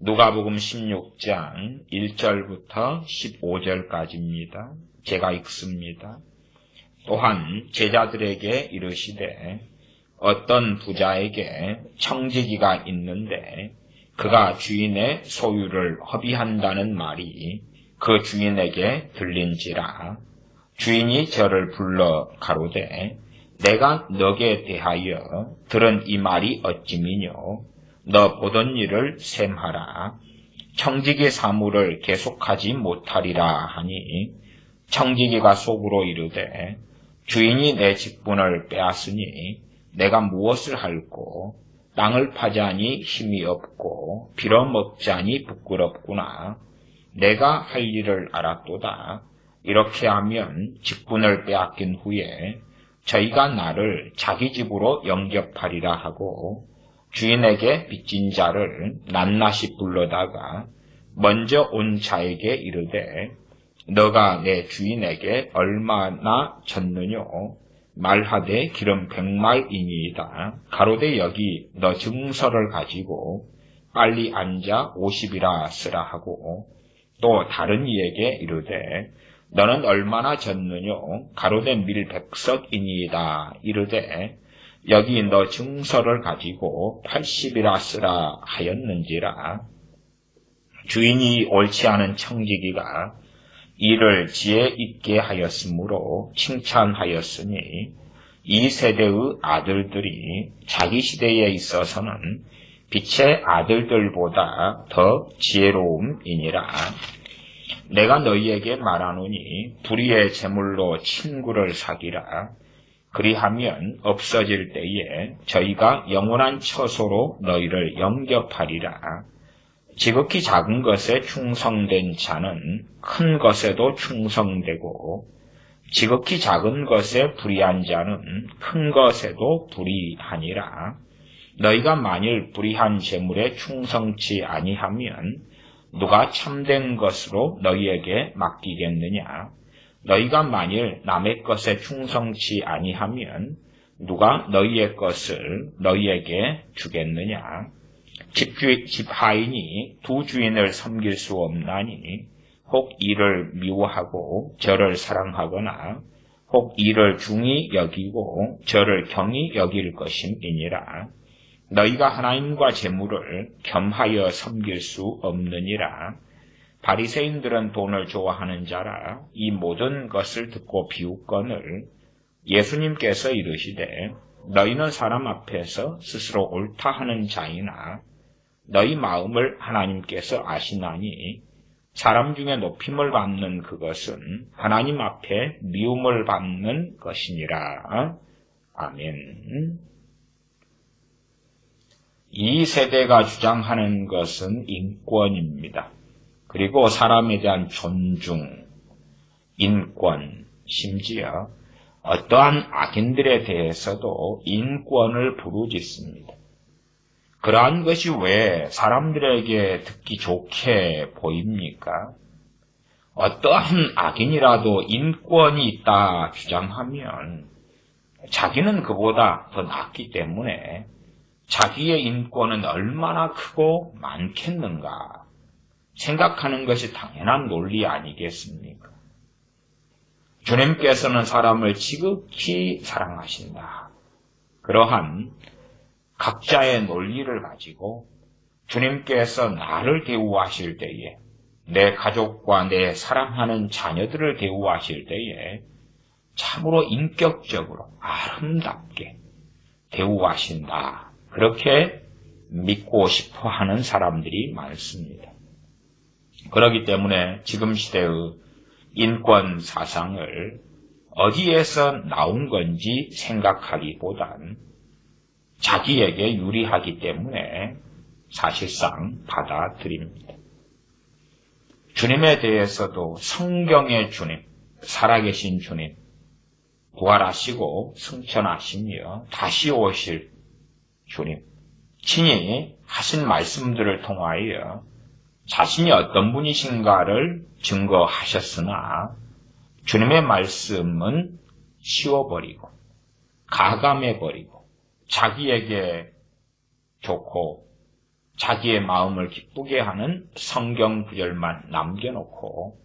누가복음 16장 1절부터 15절까지입니다. 제가 읽습니다. 또한 제자들에게 이르시되 어떤 부자에게 청지기가 있는데 그가 주인의 소유를 허비한다는 말이 그 주인에게 들린지라. 주인이 저를 불러 가로되 내가 너게 대하여 들은 이 말이 어찌미뇨? 너 보던 일을 셈하라. 청지기 사무를 계속하지 못하리라 하니 청지기가 속으로 이르되 주인이 내 직분을 빼앗으니 내가 무엇을 할꼬? 땅을 파자니 힘이 없고 빌어먹자니 부끄럽구나. 내가 할 일을 알았도다. 이렇게 하면 직분을 빼앗긴 후에 저희가 나를 자기 집으로 영접하리라 하고 주인에게 빚진 자를 낱낱이 불러다가 먼저 온 자에게 이르되 너가 내 주인에게 얼마나 졌느뇨? 말하되 기름 100말이니이다. 가로되 여기 너 증서를 가지고 빨리 앉아 50이라 쓰라 하고 또 다른 이에게 이르되 너는 얼마나 졌느뇨? 가로되 밀 100석이니이다. 이르되 여기 너 증서를 가지고 80이라 쓰라 하였는지라. 주인이 옳지 않은 청지기가 이를 지혜 있게 하였으므로 칭찬하였으니 이 세대의 아들들이 자기 시대에 있어서는 빛의 아들들보다 더 지혜로움이니라. 내가 너희에게 말하노니 불의의 제물로 친구를 사귀라. 그리하면 없어질 때에 저희가 영원한 처소로 너희를 영접하리라. 지극히 작은 것에 충성된 자는 큰 것에도 충성되고 지극히 작은 것에 불의한 자는 큰 것에도 불의하니라. 너희가 만일 불의한 재물에 충성치 아니하면 누가 참된 것으로 너희에게 맡기겠느냐? 너희가 만일 남의 것에 충성치 아니하면 누가 너희의 것을 너희에게 주겠느냐? 집하인이 두 주인을 섬길 수 없나니 혹 이를 미워하고 저를 사랑하거나 혹 이를 중히 여기고 저를 경히 여길 것임이니라. 너희가 하나님과 재물을 겸하여 섬길 수 없느니라. 바리새인들은 돈을 좋아하는 자라 이 모든 것을 듣고 비웃거늘 예수님께서 이르시되 너희는 사람 앞에서 스스로 옳다 하는 자이나 너희 마음을 하나님께서 아시나니 사람 중에 높임을 받는 그것은 하나님 앞에 미움을 받는 것이니라. 아멘. 이 세대가 주장하는 것은 인권입니다. 그리고 사람에 대한 존중, 인권, 심지어 어떠한 악인들에 대해서도 인권을 부르짖습니다. 그러한 것이 왜 사람들에게 듣기 좋게 보입니까? 어떠한 악인이라도 인권이 있다 주장하면 자기는 그보다 더 낫기 때문에 자기의 인권은 얼마나 크고 많겠는가 생각하는 것이 당연한 논리 아니겠습니까? 주님께서는 사람을 지극히 사랑하신다. 그러한 각자의 논리를 가지고 주님께서 나를 대우하실 때에 내 가족과 내 사랑하는 자녀들을 대우하실 때에 참으로 인격적으로 아름답게 대우하신다. 그렇게 믿고 싶어 하는 사람들이 많습니다. 그렇기 때문에 지금 시대의 인권 사상을 어디에서 나온 건지 생각하기보단 자기에게 유리하기 때문에 사실상 받아들입니다. 주님에 대해서도 성경의 주님, 살아계신 주님, 부활하시고 승천하시며 다시 오실 주님, 친히 하신 말씀들을 통하여 자신이 어떤 분이신가를 증거하셨으나 주님의 말씀은 치워버리고 가감해버리고 자기에게 좋고 자기의 마음을 기쁘게 하는 성경 구절만 남겨놓고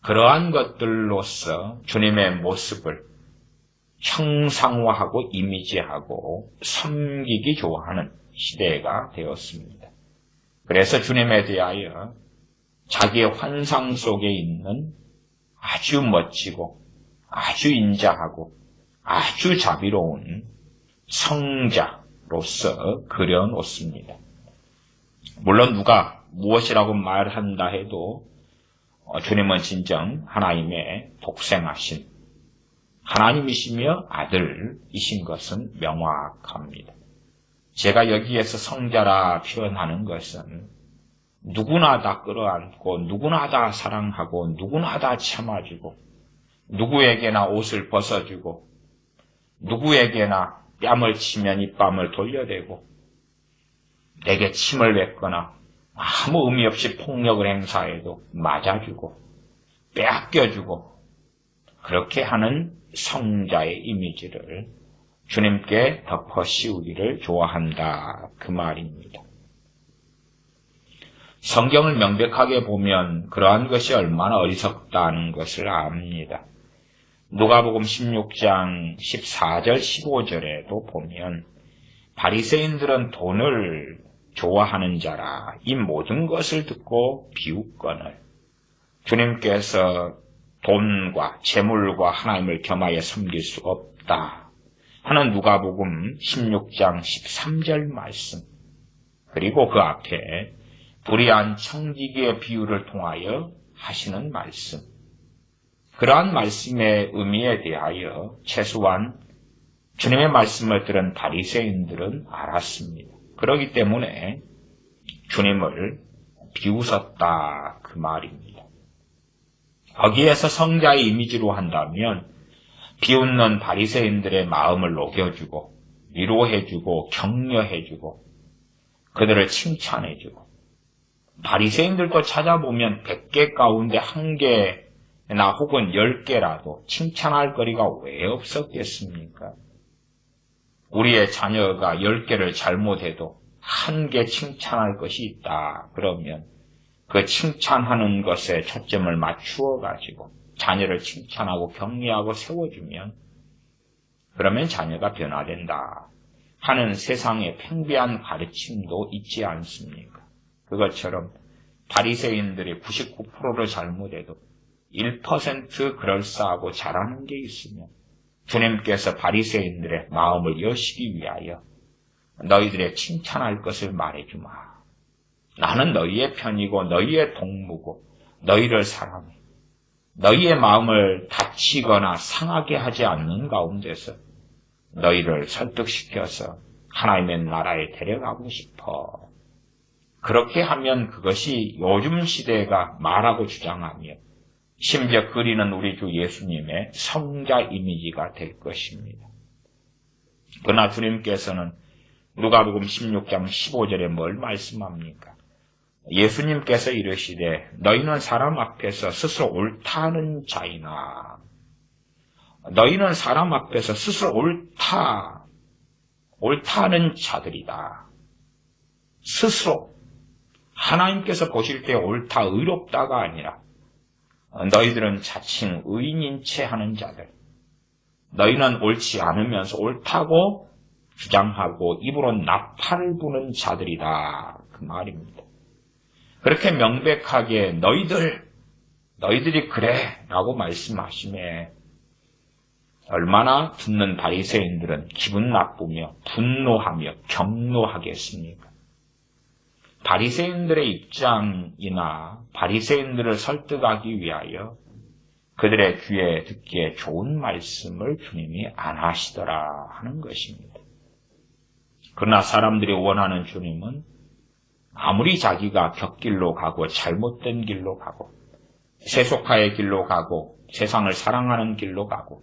그러한 것들로서 주님의 모습을 형상화하고 이미지하고 섬기기 좋아하는 시대가 되었습니다. 그래서 주님에 대하여 자기의 환상 속에 있는 아주 멋지고 아주 인자하고 아주 자비로운 성자로서 그려놓습니다. 물론 누가 무엇이라고 말한다 해도 주님은 진정 하나님의 독생하신 하나님이시며 아들이신 것은 명확합니다. 제가 여기에서 성자라 표현하는 것은 누구나 다 끌어안고 누구나 다 사랑하고 누구나 다 참아주고 누구에게나 옷을 벗어주고 누구에게나 뺨을 치면 입밤을 돌려대고 내게 침을 뱉거나 아무 의미 없이 폭력을 행사해도 맞아주고 빼앗겨주고 그렇게 하는 성자의 이미지를 주님께 덮어 씌우기를 좋아한다 그 말입니다. 성경을 명백하게 보면 그러한 것이 얼마나 어리석다는 것을 압니다. 누가복음 16장 14절 15절에도 보면 바리새인들은 돈을 좋아하는 자라 이 모든 것을 듣고 비웃거늘 주님께서 돈과 재물과 하나님을 겸하여 섬길 수 없다 하는 누가복음 16장 13절 말씀 그리고 그 앞에 불의한 청지기의 비유를 통하여 하시는 말씀 그러한 말씀의 의미에 대하여 최소한 주님의 말씀을 들은 바리새인들은 알았습니다. 그렇기 때문에 주님을 비웃었다 그 말입니다. 거기에서 성자의 이미지로 한다면 비웃는 바리새인들의 마음을 녹여주고 위로해주고 격려해주고 그들을 칭찬해주고 바리새인들도 찾아보면 100개 가운데 1개나 혹은 10개라도 칭찬할 거리가 왜 없었겠습니까? 우리의 자녀가 10개를 잘못해도 1개 칭찬할 것이 있다. 그러면 그 칭찬하는 것에 초점을 맞추어 가지고 자녀를 칭찬하고 격려하고 세워주면 그러면 자녀가 변화된다 하는 세상의 팽배한 가르침도 있지 않습니까? 그것처럼 바리새인들이 99%를 잘못해도 1% 그럴싸하고 잘하는 게 있으면 주님께서 바리새인들의 마음을 여시기 위하여 너희들의 칭찬할 것을 말해주마. 나는 너희의 편이고 너희의 동무고 너희를 사랑해. 너희의 마음을 다치거나 상하게 하지 않는 가운데서 너희를 설득시켜서 하나님의 나라에 데려가고 싶어. 그렇게 하면 그것이 요즘 시대가 말하고 주장하며 심지어 그리는 우리 주 예수님의 성자 이미지가 될 것입니다. 그러나 주님께서는 누가복음 16장 15절에 뭘 말씀합니까? 예수님께서 이르시되 너희는 사람 앞에서 스스로 옳다는 자이나 너희는 사람 앞에서 스스로 옳다는 자들이다. 스스로 하나님께서 보실 때 옳다, 의롭다가 아니라 너희들은 자칭 의인인 채 하는 자들. 너희는 옳지 않으면서 옳다고 주장하고 입으로 나팔을 부는 자들이다. 그 말입니다. 그렇게 명백하게 너희들이 그래 라고 말씀하시매 얼마나 듣는 바리새인들은 기분 나쁘며 분노하며 경노하겠습니까? 바리새인들의 입장이나 바리새인들을 설득하기 위하여 그들의 귀에 듣기에 좋은 말씀을 주님이 안 하시더라 하는 것입니다. 그러나 사람들이 원하는 주님은 아무리 자기가 곁길로 가고 잘못된 길로 가고 세속화의 길로 가고 세상을 사랑하는 길로 가고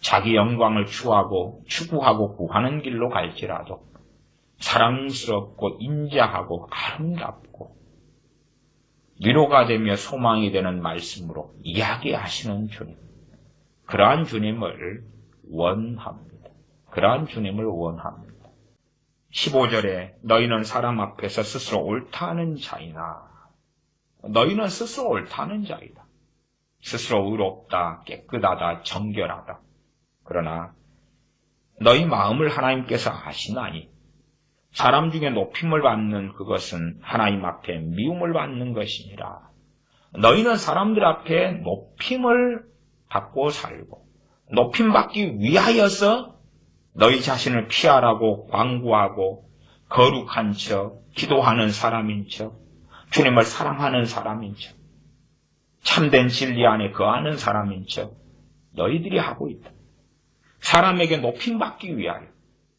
자기 영광을 추구하고 구하는 길로 갈지라도 사랑스럽고 인자하고 아름답고 위로가 되며 소망이 되는 말씀으로 이야기하시는 주님. 그러한 주님을 원합니다. 그러한 주님을 원합니다. 15절에 너희는 사람 앞에서 스스로 옳다는 자이나 너희는 스스로 옳다는 자이다. 스스로 의롭다, 깨끗하다, 정결하다. 그러나 너희 마음을 하나님께서 아시나니 사람 중에 높임을 받는 그것은 하나님 앞에 미움을 받는 것이니라. 너희는 사람들 앞에 높임을 받고 살고 높임 받기 위하여서 너희 자신을 피하라고 광고하고 거룩한 척, 기도하는 사람인 척, 주님을 사랑하는 사람인 척, 참된 진리 안에 거하는 사람인 척 너희들이 하고 있다. 사람에게 높임 받기 위하여.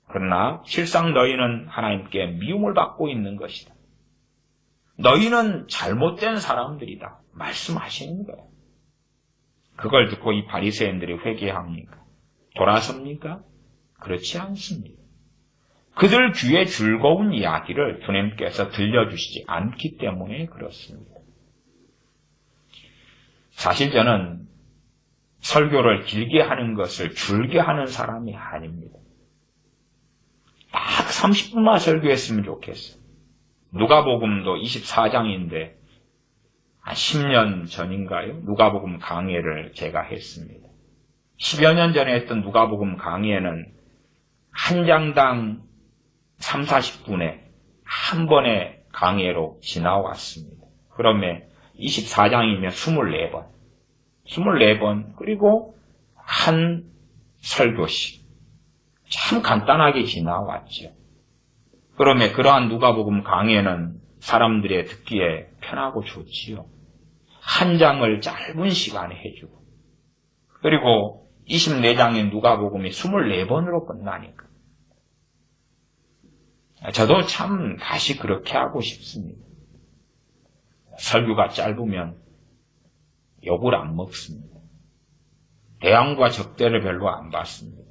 그러나 실상 너희는 하나님께 미움을 받고 있는 것이다. 너희는 잘못된 사람들이다. 말씀하시는 거예요. 그걸 듣고 이 바리새인들이 회개합니까? 돌아섭니까? 그렇지 않습니다. 그들 귀에 즐거운 이야기를 주님께서 들려주시지 않기 때문에 그렇습니다. 사실 저는 설교를 길게 하는 것을 줄게 하는 사람이 아닙니다. 딱 30분만 설교했으면 좋겠어요. 누가복음도 24장인데 한 10년 전인가요? 누가복음 강해를 제가 했습니다. 10여 년 전에 했던 누가복음 강의에는 한 장당 3, 40분에 한 번의 강해로 지나왔습니다. 그러면 24장이면 24번. 24번, 그리고 한 설교씩. 참 간단하게 지나왔죠. 그러면 그러한 누가복음 강해는 사람들의 듣기에 편하고 좋지요. 한 장을 짧은 시간에 해주고, 그리고 24장의 누가복음이 24번으로 끝나니까. 저도 참 다시 그렇게 하고 싶습니다. 설교가 짧으면 욕을 안 먹습니다. 대항과 적대를 별로 안 받습니다.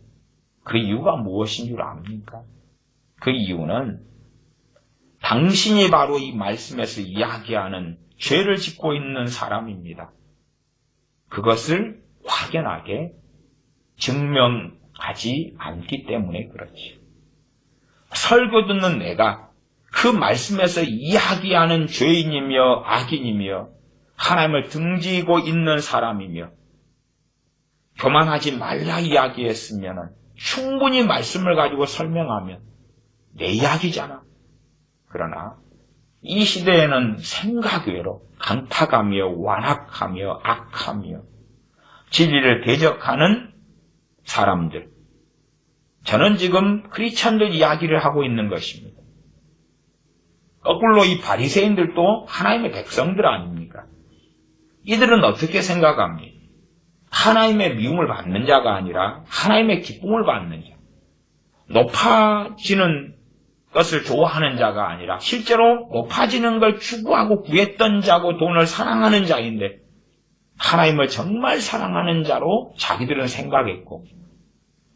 그 이유가 무엇인 줄 압니까? 그 이유는 당신이 바로 이 말씀에서 이야기하는 죄를 짓고 있는 사람입니다. 그것을 확연하게 증명하지 않기 때문에 그렇지. 설교 듣는 내가 그 말씀에서 이야기하는 죄인이며 악인이며 하나님을 등지고 있는 사람이며 교만하지 말라 이야기했으면 충분히 말씀을 가지고 설명하면 내 이야기잖아. 그러나 이 시대에는 생각 외로 강팍하며 완악하며 악하며 진리를 대적하는 사람들. 저는 지금 크리스천들 이야기를 하고 있는 것입니다. 거꾸로 이 바리새인들도 하나님의 백성들 아닙니까? 이들은 어떻게 생각합니까? 하나님의 미움을 받는 자가 아니라 하나님의 기쁨을 받는 자. 높아지는 것을 좋아하는 자가 아니라 실제로 높아지는 걸 추구하고 구했던 자고 돈을 사랑하는 자인데 하나님을 정말 사랑하는 자로 자기들은 생각했고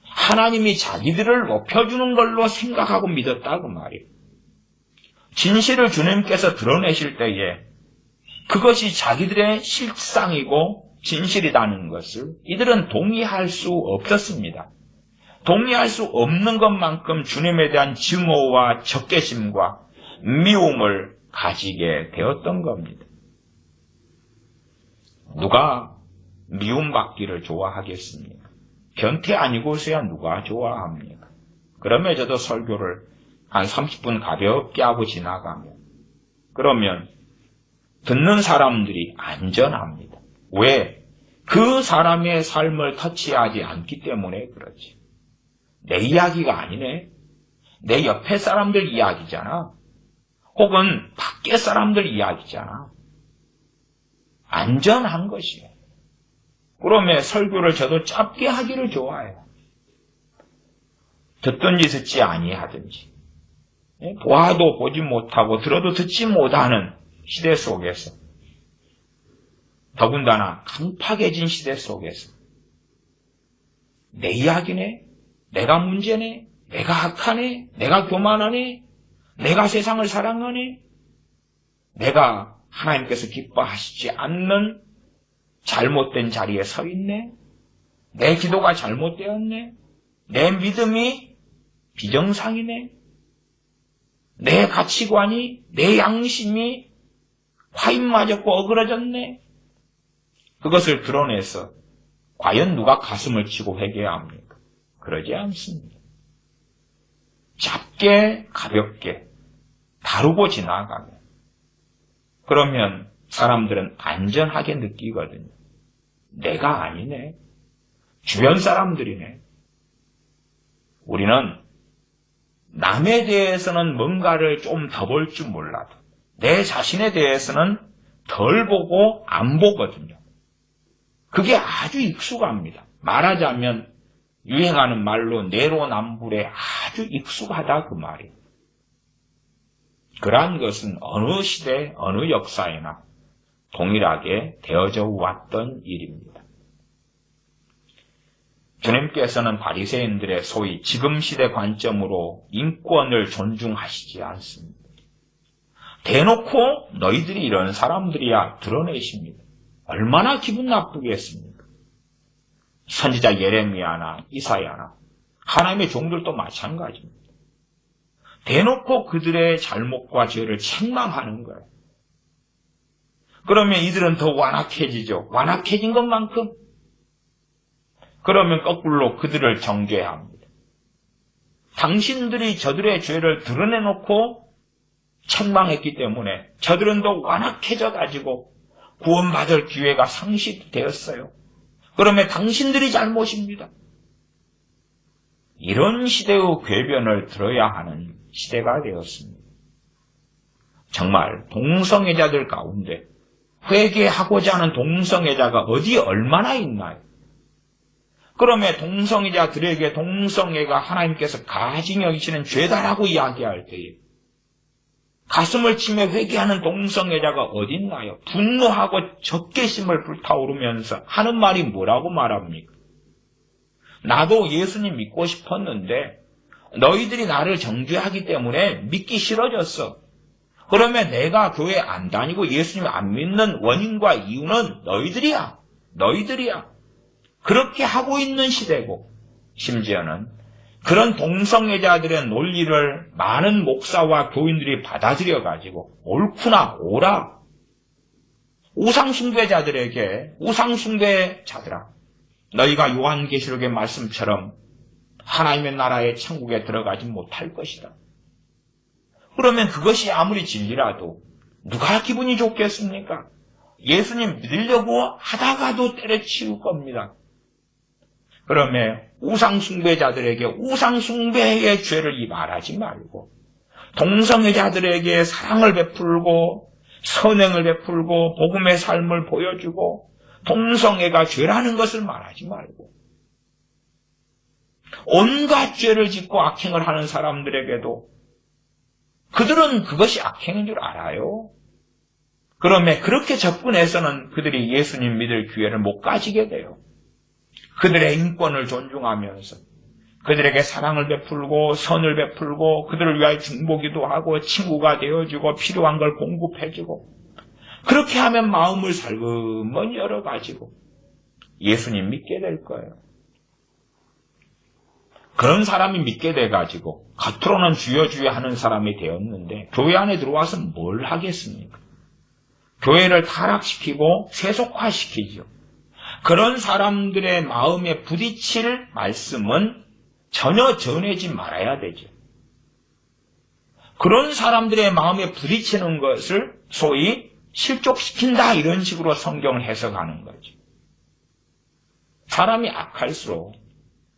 하나님이 자기들을 높여주는 걸로 생각하고 믿었다 그 말이에요. 진실을 주님께서 드러내실 때에 그것이 자기들의 실상이고 진실이라는 것을 이들은 동의할 수 없었습니다. 동의할 수 없는 것만큼 주님에 대한 증오와 적개심과 미움을 가지게 되었던 겁니다. 누가 미움받기를 좋아하겠습니까? 변태 아니고서야 누가 좋아합니까? 그러면 저도 설교를 한 30분 가볍게 하고 지나가면 그러면 듣는 사람들이 안전합니다. 왜? 그 사람의 삶을 터치하지 않기 때문에 그렇지. 내 이야기가 아니네. 내 옆에 사람들 이야기잖아. 혹은 밖에 사람들 이야기잖아. 안전한 것이에요. 그러면 설교를 저도 짧게 하기를 좋아해요. 듣든지 듣지 아니하든지. 보아도 보지 못하고 들어도 듣지 못하는 시대 속에서 더군다나 강팍해진 시대 속에서 내 이야기네, 내가 문제네, 내가 악하네, 내가 교만하네, 내가 세상을 사랑하네, 내가 하나님께서 기뻐하시지 않는 잘못된 자리에 서 있네, 내 기도가 잘못되었네, 내 믿음이 비정상이네, 내 가치관이, 내 양심이 화인 맞았고 어그러졌네. 그것을 드러내서 과연 누가 가슴을 치고 회개합니까? 그러지 않습니다. 작게 가볍게 다루고 지나가면 그러면 사람들은 안전하게 느끼거든요. 내가 아니네. 주변 사람들이네. 우리는 남에 대해서는 뭔가를 좀 더 볼 줄 몰라도 내 자신에 대해서는 덜 보고 안 보거든요. 그게 아주 익숙합니다. 말하자면 유행하는 말로 내로남불에 아주 익숙하다 그 말이에요. 그러한 것은 어느 시대, 어느 역사에나 동일하게 되어져 왔던 일입니다. 주님께서는 바리새인들의 소위 지금 시대 관점으로 인권을 존중하시지 않습니다. 대놓고 너희들이 이런 사람들이야 드러내십니다. 얼마나 기분 나쁘겠습니까? 선지자 예레미야나 이사야나 하나님의 종들도 마찬가지입니다. 대놓고 그들의 잘못과 죄를 책망하는 거예요. 그러면 이들은 더 완악해지죠. 완악해진 것만큼. 그러면 거꾸로 그들을 정죄합니다. 당신들이 저들의 죄를 드러내놓고 책망했기 때문에 저들은 더 완악해져 가지고 구원받을 기회가 상실되었어요. 그러면 당신들이 잘못입니다. 이런 시대의 궤변을 들어야 하는 시대가 되었습니다. 정말 동성애자들 가운데 회개하고자 하는 동성애자가 어디 얼마나 있나요? 그러면 동성애자들에게 동성애가 하나님께서 가증 여기시는 죄다라고 이야기할 때에 가슴을 치며 회개하는 동성애자가 어디 있나요? 분노하고 적개심을 불타오르면서 하는 말이 뭐라고 말합니까? 나도 예수님 믿고 싶었는데 너희들이 나를 정죄하기 때문에 믿기 싫어졌어. 그러면 내가 교회 안 다니고 예수님 안 믿는 원인과 이유는 너희들이야. 너희들이야. 그렇게 하고 있는 시대고 심지어는 그런 동성애자들의 논리를 많은 목사와 교인들이 받아들여가지고 옳구나 오라. 우상숭배자들에게 우상숭배자들아 너희가 요한계시록의 말씀처럼 하나님의 나라의 천국에 들어가지 못할 것이다. 그러면 그것이 아무리 진리라도 누가 기분이 좋겠습니까? 예수님 믿으려고 하다가도 때려치울 겁니다. 그러면 우상숭배자들에게 우상숭배의 죄를 말하지 말고 동성애자들에게 사랑을 베풀고 선행을 베풀고 복음의 삶을 보여주고 동성애가 죄라는 것을 말하지 말고 온갖 죄를 짓고 악행을 하는 사람들에게도 그들은 그것이 악행인 줄 알아요. 그러면 그렇게 접근해서는 그들이 예수님 믿을 기회를 못 가지게 돼요. 그들의 인권을 존중하면서 그들에게 사랑을 베풀고 선을 베풀고 그들을 위하여 중보기도 하고 친구가 되어주고 필요한 걸 공급해주고 그렇게 하면 마음을 살금머니 열어가지고 예수님 믿게 될 거예요. 그런 사람이 믿게 돼가지고 겉으로는 주여 주여 하는 사람이 되었는데 교회 안에 들어와서 뭘 하겠습니까? 교회를 타락시키고 세속화시키죠. 그런 사람들의 마음에 부딪힐 말씀은 전혀 전하지 말아야 되죠. 그런 사람들의 마음에 부딪히는 것을 소위 실족시킨다 이런 식으로 성경을 해석하는 거죠. 사람이 악할수록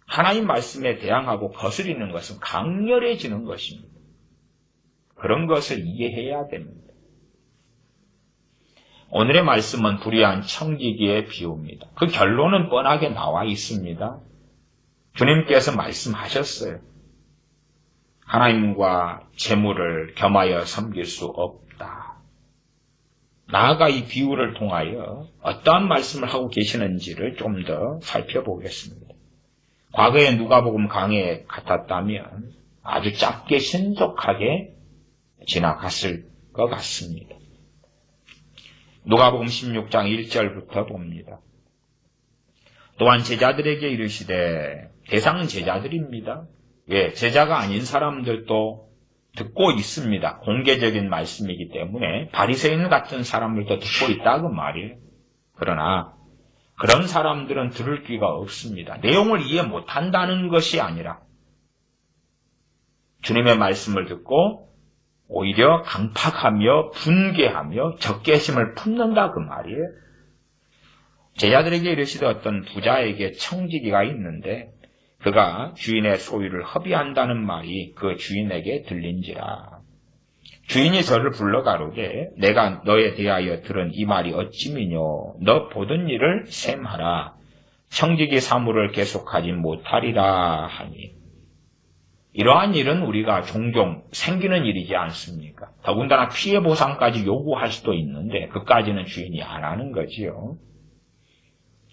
하나님 말씀에 대항하고 거스리는 것은 강렬해지는 것입니다. 그런 것을 이해해야 됩니다. 오늘의 말씀은 불의한 청지기의 비유입니다. 그 결론은 뻔하게 나와 있습니다. 주님께서 말씀하셨어요. 하나님과 재물을 겸하여 섬길 수 없다. 나아가 이 비유를 통하여 어떠한 말씀을 하고 계시는지를 좀 더 살펴보겠습니다. 과거에 누가복음 강해에 같았다면 아주 짧게 신속하게 지나갔을 것 같습니다. 누가복음 16장 1절부터 봅니다. 또한 제자들에게 이르시되 대상은 제자들입니다. 왜? 제자가 아닌 사람들도 듣고 있습니다. 공개적인 말씀이기 때문에 바리새인 같은 사람들도 듣고 있다 그 말이에요. 그러나 그런 사람들은 들을 귀가 없습니다. 내용을 이해 못한다는 것이 아니라 주님의 말씀을 듣고 오히려 강팍하며 분개하며 적개심을 품는다 그 말이에요. 제자들에게 이르시되 어떤 부자에게 청지기가 있는데 그가 주인의 소유를 허비한다는 말이 그 주인에게 들린지라. 주인이 저를 불러 가로되 내가 너에 대하여 들은 이 말이 어찌미뇨. 너 보던 일을 셈하라. 청지기 사무를 계속하지 못하리라 하니. 이러한 일은 우리가 종종 생기는 일이지 않습니까? 더군다나 피해 보상까지 요구할 수도 있는데 그까지는 주인이 안 하는 거지요.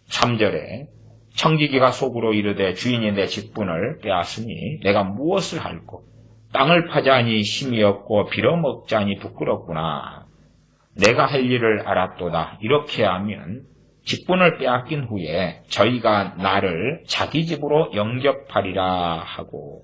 3절에 청지기가 속으로 이르되 주인이 내 직분을 빼앗으니 내가 무엇을 할꼬. 땅을 파자니 힘이 없고 빌어먹자니 부끄럽구나. 내가 할 일을 알았도다. 이렇게 하면 직분을 빼앗긴 후에 저희가 나를 자기 집으로 영접하리라 하고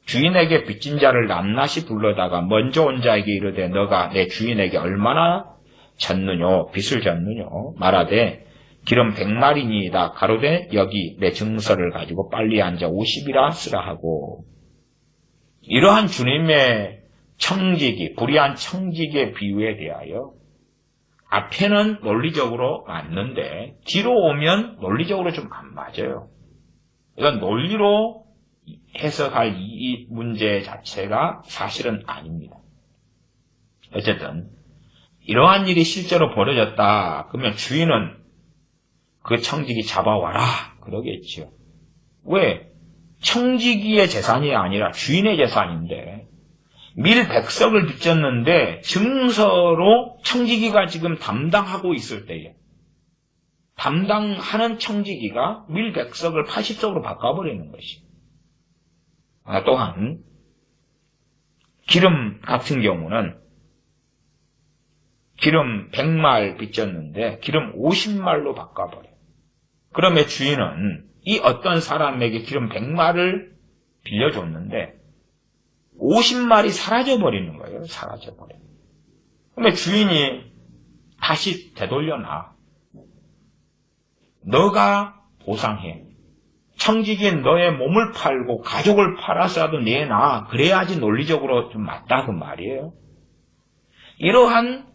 주인에게 빚진 자를 낱낱이 불러다가 먼저 온 자에게 이르되 너가 내 주인에게 얼마나 졌느뇨 빚을 졌느뇨 말하되 기름 100마리니이다. 가로되 여기 내 증서를 가지고 빨리 앉아 50이라 쓰라 하고. 이러한 주님의 청지기, 불의한 청지기의 비유에 대하여 앞에는 논리적으로 맞는데 뒤로 오면 논리적으로 좀 안 맞아요. 이건 논리로 해석할 이 문제 자체가 사실은 아닙니다. 어쨌든 이러한 일이 실제로 벌어졌다. 그러면 주인은 그 청지기 잡아와라 그러겠지요. 왜? 청지기의 재산이 아니라 주인의 재산인데 밀 100석을 빚졌는데 증서로 청지기가 지금 담당하고 있을 때에 담당하는 청지기가 밀 100석을 80석으로 바꿔버리는 것이. 또한 기름 같은 경우는 기름 100말 빚졌는데 기름 50말로 바꿔버려요. 그러면 주인은 이 어떤 사람에게 기름 100말을 빌려줬는데 50말이 사라져버리는 거예요. 사라져버려요. 그러면 주인이 다시 되돌려놔. 너가 보상해. 청지기엔 너의 몸을 팔고 가족을 팔아서라도 내놔. 그래야지 논리적으로 좀 맞다 그 말이에요. 이러한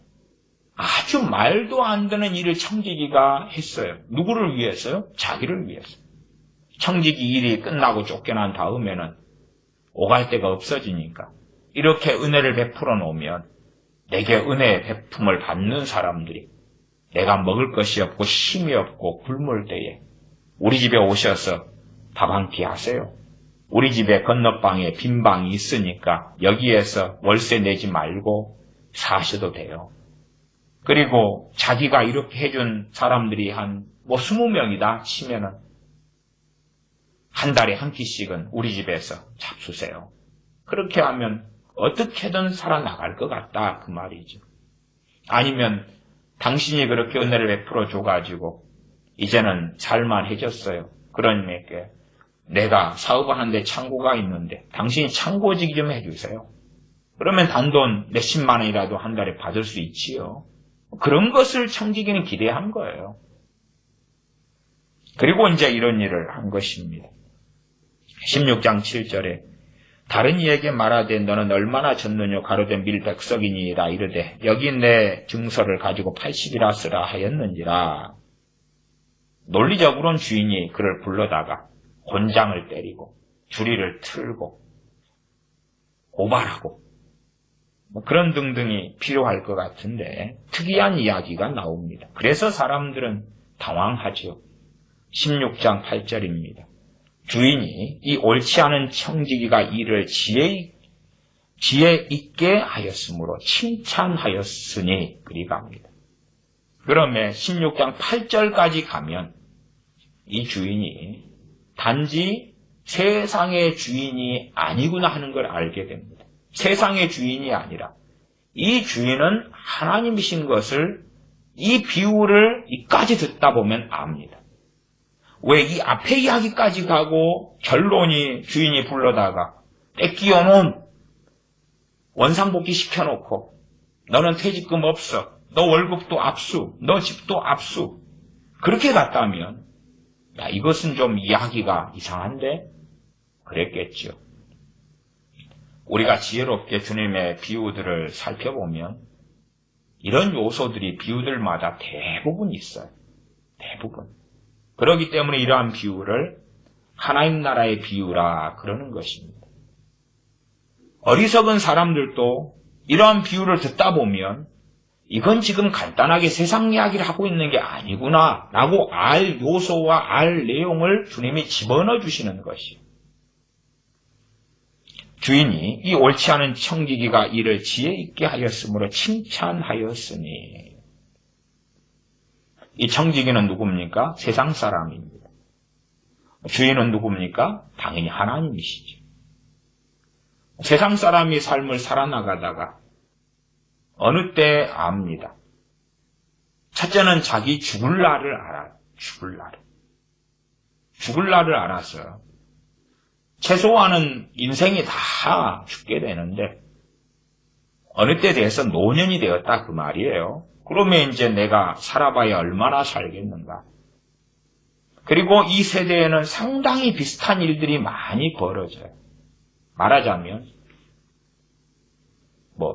아주 말도 안 되는 일을 청지기가 했어요. 누구를 위해서요? 자기를 위해서. 청지기 일이 끝나고 쫓겨난 다음에는 오갈 데가 없어지니까 이렇게 은혜를 베풀어 놓으면 내게 은혜의 베품을 받는 사람들이 내가 먹을 것이 없고 힘이 없고 굶을 때에 우리 집에 오셔서 밥 한 끼 하세요. 우리 집에 건너방에 빈 방이 있으니까 여기에서 월세 내지 말고 사셔도 돼요. 그리고 자기가 이렇게 해준 사람들이 한 20명이다 치면은 한 달에 한 끼씩은 우리 집에서 잡수세요. 그렇게 하면 어떻게든 살아나갈 것 같다 그 말이죠. 아니면 당신이 그렇게 은혜를 베풀어 줘가지고 이제는 살만해졌어요. 그러니까 내가 사업하는데 창고가 있는데 당신이 창고지기 좀 해주세요. 그러면 단돈 몇십만 원이라도 한 달에 받을 수 있지요. 그런 것을 청지기는 기대한 거예요. 그리고 이제 이런 일을 한 것입니다. 16장 7절에 다른 이에게 말하되 너는 얼마나 졌느뇨 가로되 밀 100석이니이다 이르되 여기 내 증서를 가지고 80이라 쓰라 하였는지라. 논리적으로는 주인이 그를 불러다가 곤장을 때리고 주리를 틀고 고발하고 그런 등등이 필요할 것 같은데 특이한 이야기가 나옵니다. 그래서 사람들은 당황하죠. 16장 8절입니다. 주인이 이 옳지 않은 청지기가 이를 지혜 있게 하였으므로 칭찬하였으니 그리 갑니다. 그러면 16장 8절까지 가면 이 주인이 단지 세상의 주인이 아니구나 하는 걸 알게 됩니다. 세상의 주인이 아니라 이 주인은 하나님이신 것을 이 비유를 이까지 듣다 보면 압니다. 왜 이 앞에 이야기까지 가고 결론이 주인이 불러다가 떼끼어놓은 원상복귀 시켜놓고 너는 퇴직금 없어, 너 월급도 압수, 너 집도 압수, 그렇게 갔다면 야, 이것은 좀 이야기가 이상한데? 그랬겠죠. 우리가 지혜롭게 주님의 비유들을 살펴보면 이런 요소들이 비유들마다 대부분 있어요. 대부분. 그렇기 때문에 이러한 비유를 하나님 나라의 비유라 그러는 것입니다. 어리석은 사람들도 이러한 비유를 듣다 보면 이건 지금 간단하게 세상 이야기를 하고 있는 게 아니구나 라고 알 요소와 알 내용을 주님이 집어넣어 주시는 것이요. 주인이 이 옳지 않은 청지기가 이를 지혜 있게 하였으므로 칭찬하였으니, 이 청지기는 누굽니까? 세상 사람입니다. 주인은 누굽니까? 당연히 하나님이시죠. 세상 사람이 삶을 살아나가다가 어느 때 압니다. 첫째는 자기 죽을 날을 알아요. 죽을 날을 알아서 최소한은 인생이 다 죽게 되는데 어느 때 돼서 노년이 되었다 그 말이에요. 그러면 이제 내가 살아봐야 얼마나 살겠는가. 그리고 이 세대에는 상당히 비슷한 일들이 많이 벌어져요. 말하자면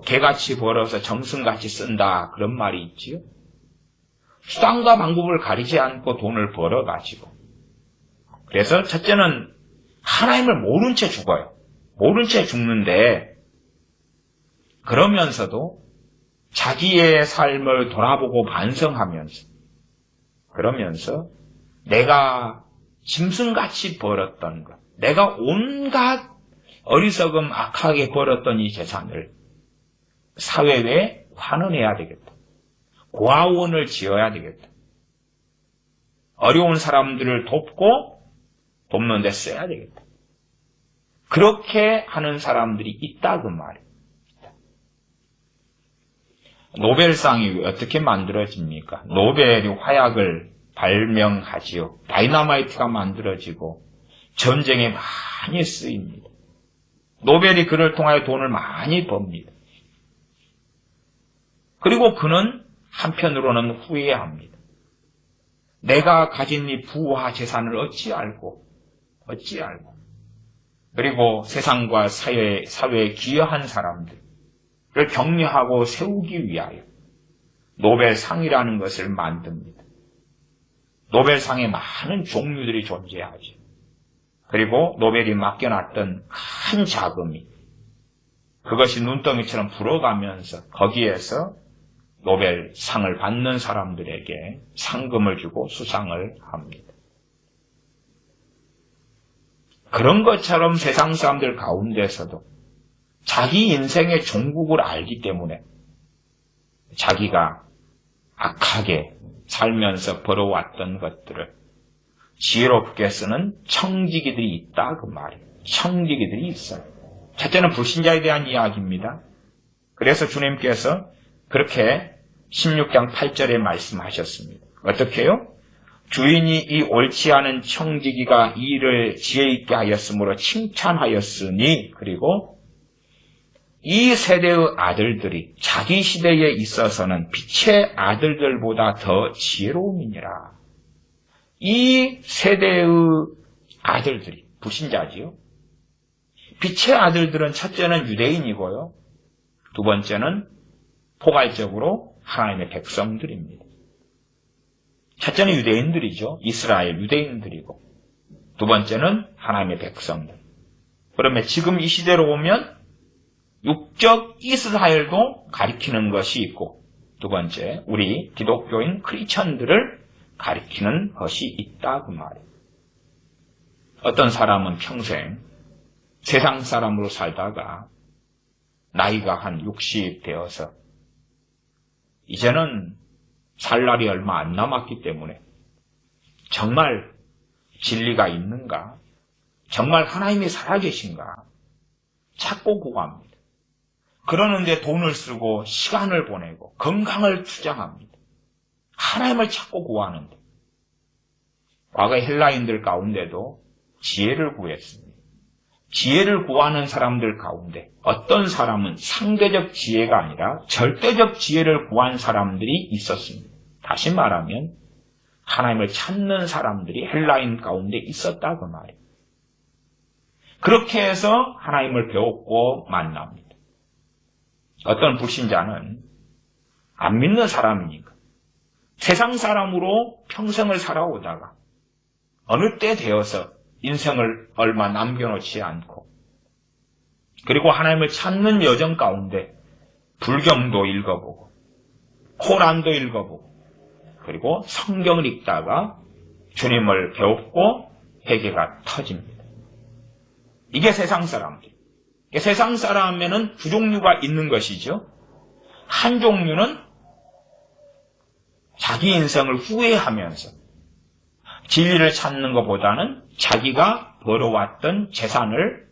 개같이 벌어서 정승같이 쓴다 그런 말이 있지요. 수단과 방법을 가리지 않고 돈을 벌어가지고, 그래서 첫째는 하나님을 모른 채 죽어요. 모른 채 죽는데 그러면서도 자기의 삶을 돌아보고 반성하면서, 그러면서 내가 짐승같이 벌었던 것, 내가 온갖 어리석음 악하게 벌었던 이 재산을 사회에 환원해야 되겠다. 고아원을 지어야 되겠다. 어려운 사람들을 돕는 데 써야 되겠다. 그렇게 하는 사람들이 있다 그 말이에요. 노벨상이 어떻게 만들어집니까? 노벨이 화약을 발명하지요. 다이너마이트가 만들어지고 전쟁에 많이 쓰입니다. 노벨이 그를 통하여 돈을 많이 법니다. 그리고 그는 한편으로는 후회합니다. 내가 가진 이 부와 재산을 어찌 알고 그리고 세상과 사회에 기여한 사람들을 격려하고 세우기 위하여 노벨상이라는 것을 만듭니다. 노벨상에 많은 종류들이 존재하죠. 그리고 노벨이 맡겨놨던 큰 자금이 그것이 눈덩이처럼 불어가면서 거기에서 노벨상을 받는 사람들에게 상금을 주고 수상을 합니다. 그런 것처럼 세상 사람들 가운데서도 자기 인생의 종국을 알기 때문에 자기가 악하게 살면서 벌어왔던 것들을 지혜롭게 쓰는 청지기들이 있다 그 말이에요. 청지기들이 있어요. 첫째는 불신자에 대한 이야기입니다. 그래서 주님께서 그렇게 16장 8절에 말씀하셨습니다. 어떻게 해요? 주인이 이 옳지 않은 청지기가 이 일을 지혜 있게 하였으므로 칭찬하였으니, 그리고 이 세대의 아들들이 자기 시대에 있어서는 빛의 아들들보다 더 지혜로움이니라. 이 세대의 아들들이 불신자지요. 빛의 아들들은 첫째는 유대인이고요. 두 번째는 포괄적으로 하나님의 백성들입니다. 첫째는 유대인들이죠. 이스라엘 유대인들이고, 두 번째는 하나님의 백성들. 그러면 지금 이 시대로 오면 육적 이스라엘도 가리키는 것이 있고, 두 번째 우리 기독교인 크리스천들을 가리키는 것이 있다 그 말이에요. 어떤 사람은 평생 세상 사람으로 살다가 나이가 한 60 되어서 이제는 살 날이 얼마 안 남았기 때문에 정말 진리가 있는가? 정말 하나님이 살아계신가? 찾고 구합니다. 그러는데 돈을 쓰고 시간을 보내고 건강을 투자합니다. 하나님을 찾고 구하는데, 과거 헬라인들 가운데도 지혜를 구했습니다. 지혜를 구하는 사람들 가운데 어떤 사람은 상대적 지혜가 아니라 절대적 지혜를 구한 사람들이 있었습니다. 다시 말하면 하나님을 찾는 사람들이 헬라인 가운데 있었다 그 말이에요. 그렇게 해서 하나님을 배웠고 만납니다. 어떤 불신자는 안 믿는 사람이니까 세상 사람으로 평생을 살아오다가 어느 때 되어서 인생을 얼마 남겨놓지 않고 그리고 하나님을 찾는 여정 가운데 불경도 읽어보고 코란도 읽어보고 그리고 성경을 읽다가 주님을 배웠고 회개가 터집니다. 이게 세상 사람들. 세상 사람에는 두 종류가 있는 것이죠. 한 종류는 자기 인생을 후회하면서 진리를 찾는 것보다는 자기가 벌어왔던 재산을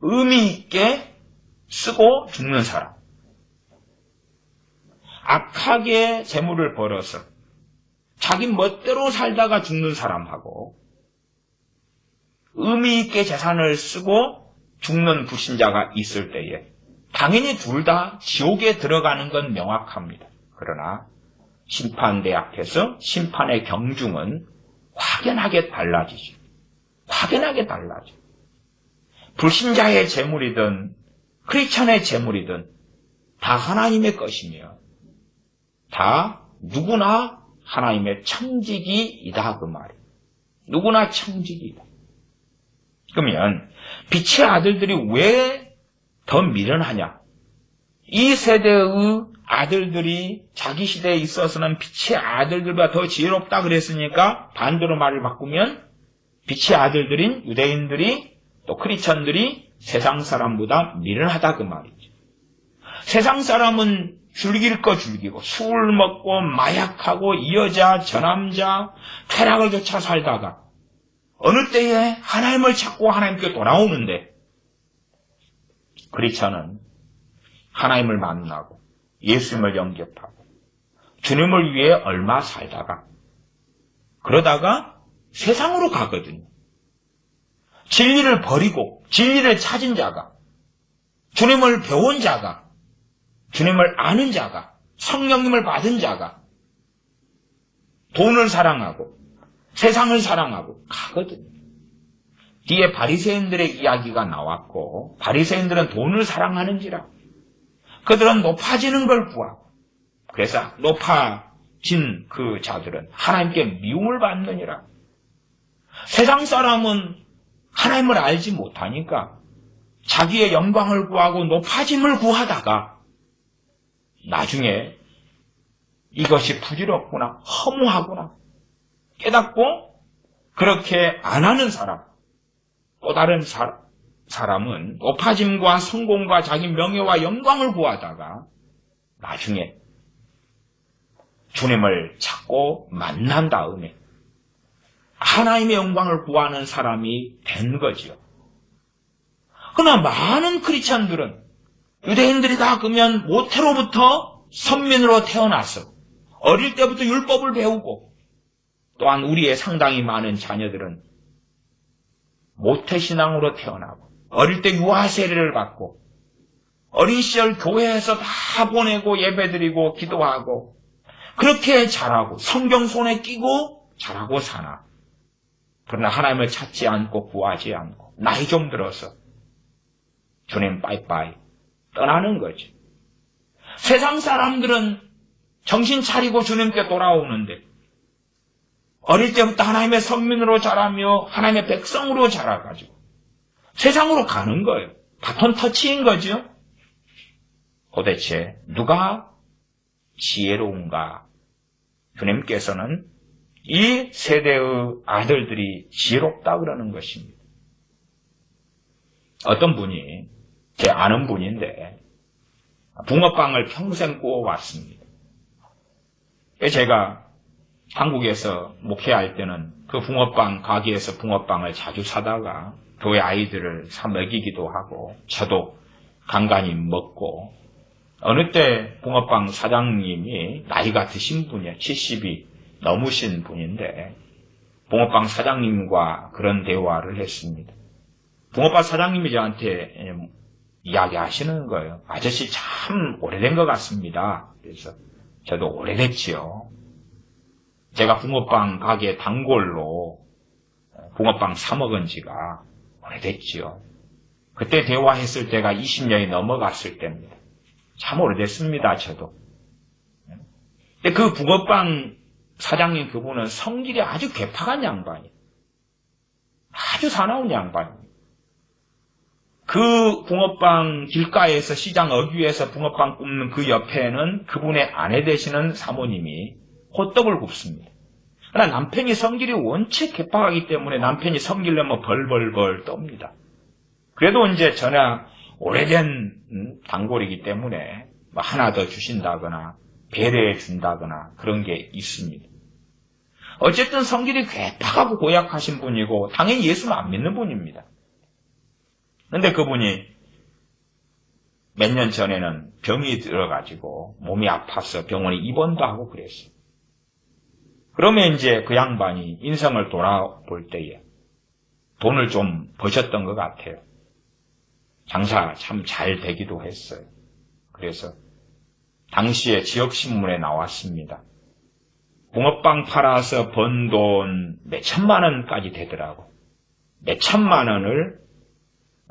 의미 있게 쓰고 죽는 사람. 악하게 재물을 벌어서 자기 멋대로 살다가 죽는 사람하고 의미 있게 재산을 쓰고 죽는 불신자가 있을 때에 당연히 둘 다 지옥에 들어가는 건 명확합니다. 그러나 심판대 앞에서 심판의 경중은 확연하게 달라지죠. 확연하게 달라져. 불신자의 재물이든 크리스천의 재물이든 다 하나님의 것이며 다 누구나 하나님의 청지기이다 그 말이에요. 누구나 청지기이다. 그러면 빛의 아들들이 왜 더 미련하냐? 이 세대의 아들들이 자기 시대에 있어서는 빛의 아들들보다 더 지혜롭다 그랬으니까 반대로 말을 바꾸면 빛의 아들들인 유대인들이 또 크리스천들이 세상 사람보다 미련하다 그 말이죠. 세상 사람은 즐길 거 즐기고 술 먹고 마약하고 이 여자 저 남자 쾌락을 쫓아 살다가 어느 때에 하나님을 찾고 하나님께 돌아오는데 크리스천은 하나님을 만나고 예수님을 영접하고 주님을 위해 얼마 살다가 그러다가 세상으로 가거든요. 진리를 버리고 진리를 찾은 자가 주님을 배운 자가 주님을 아는 자가 성령님을 받은 자가 돈을 사랑하고 세상을 사랑하고 가거든요. 뒤에 바리새인들의 이야기가 나왔고 바리새인들은 돈을 사랑하는지라 그들은 높아지는 걸 구하고 그래서 높아진 그 자들은 하나님께 미움을 받느니라. 세상 사람은 하나님을 알지 못하니까 자기의 영광을 구하고 높아짐을 구하다가 나중에 이것이 부질없구나 허무하구나 깨닫고 그렇게 안 하는 사람 또 다른 사람은 높아짐과 성공과 자기 명예와 영광을 구하다가 나중에 주님을 찾고 만난 다음에 하나님의 영광을 구하는 사람이 된 거지요. 그러나 많은 크리스천들은 유대인들이 다 그러면 모태로부터 선민으로 태어나서 어릴 때부터 율법을 배우고 또한 우리의 상당히 많은 자녀들은 모태신앙으로 태어나고 어릴 때 유아 세례를 받고 어린 시절 교회에서 다 보내고 예배드리고 기도하고 그렇게 자라고 성경 손에 끼고 자라고 사나 그러나 하나님을 찾지 않고 구하지 않고 나이 좀 들어서 주님 빠이빠이 떠나는 거지. 세상 사람들은 정신 차리고 주님께 돌아오는데 어릴 때부터 하나님의 선민으로 자라며 하나님의 백성으로 자라가지고 세상으로 가는 거예요. 바톤 터치인 거죠. 도대체 누가 지혜로운가? 주님께서는 이 세대의 아들들이 지혜롭다 그러는 것입니다. 어떤 분이 제 아는 분인데 붕어빵을 평생 구워왔습니다. 제가 한국에서 목회할 때는 그 붕어빵 가게에서 붕어빵을 자주 사다가 교회 아이들을 사 먹이기도 하고 저도 간간히 먹고 어느 때 붕어빵 사장님이 나이가 드신 분이에요. 70이 넘으신 분인데 붕어빵 사장님과 그런 대화를 했습니다. 붕어빵 사장님이 저한테 이야기하시는 거예요. 아저씨 참 오래된 것 같습니다. 그래서 저도 오래됐지요. 제가 붕어빵 가게 단골로 붕어빵 사 먹은 지가 오래됐지요. 그때 대화했을 때가 20년이 넘어갔을 때입니다. 참 오래됐습니다, 저도. 근데 그 붕어빵 사장님 그분은 성질이 아주 괴팍한 양반이에요. 아주 사나운 양반이에요. 그 붕어빵 길가에서 시장 어귀에서 붕어빵 굽는 그 옆에는 그분의 아내 되시는 사모님이 호떡을 굽습니다. 그러나 남편이 성질이 원체 괴팍하기 때문에 남편이 성질내면 벌벌벌 떱니다. 그래도 이제 전화 오래된 단골이기 때문에 뭐 하나 더 주신다거나 배려해 준다거나 그런 게 있습니다. 어쨌든 성질이 괴팍하고 고약하신 분이고 당연히 예수는 안 믿는 분입니다. 그런데 그분이 몇 년 전에는 병이 들어가지고 몸이 아파서 병원에 입원도 하고 그랬어요. 그러면 이제 그 양반이 인생을 돌아볼 때에 돈을 좀 버셨던 것 같아요. 장사 참 잘 되기도 했어요. 그래서 당시에 지역신문에 나왔습니다. 붕어빵 팔아서 번 돈 몇 천만 원까지 되더라고. 몇 천만 원을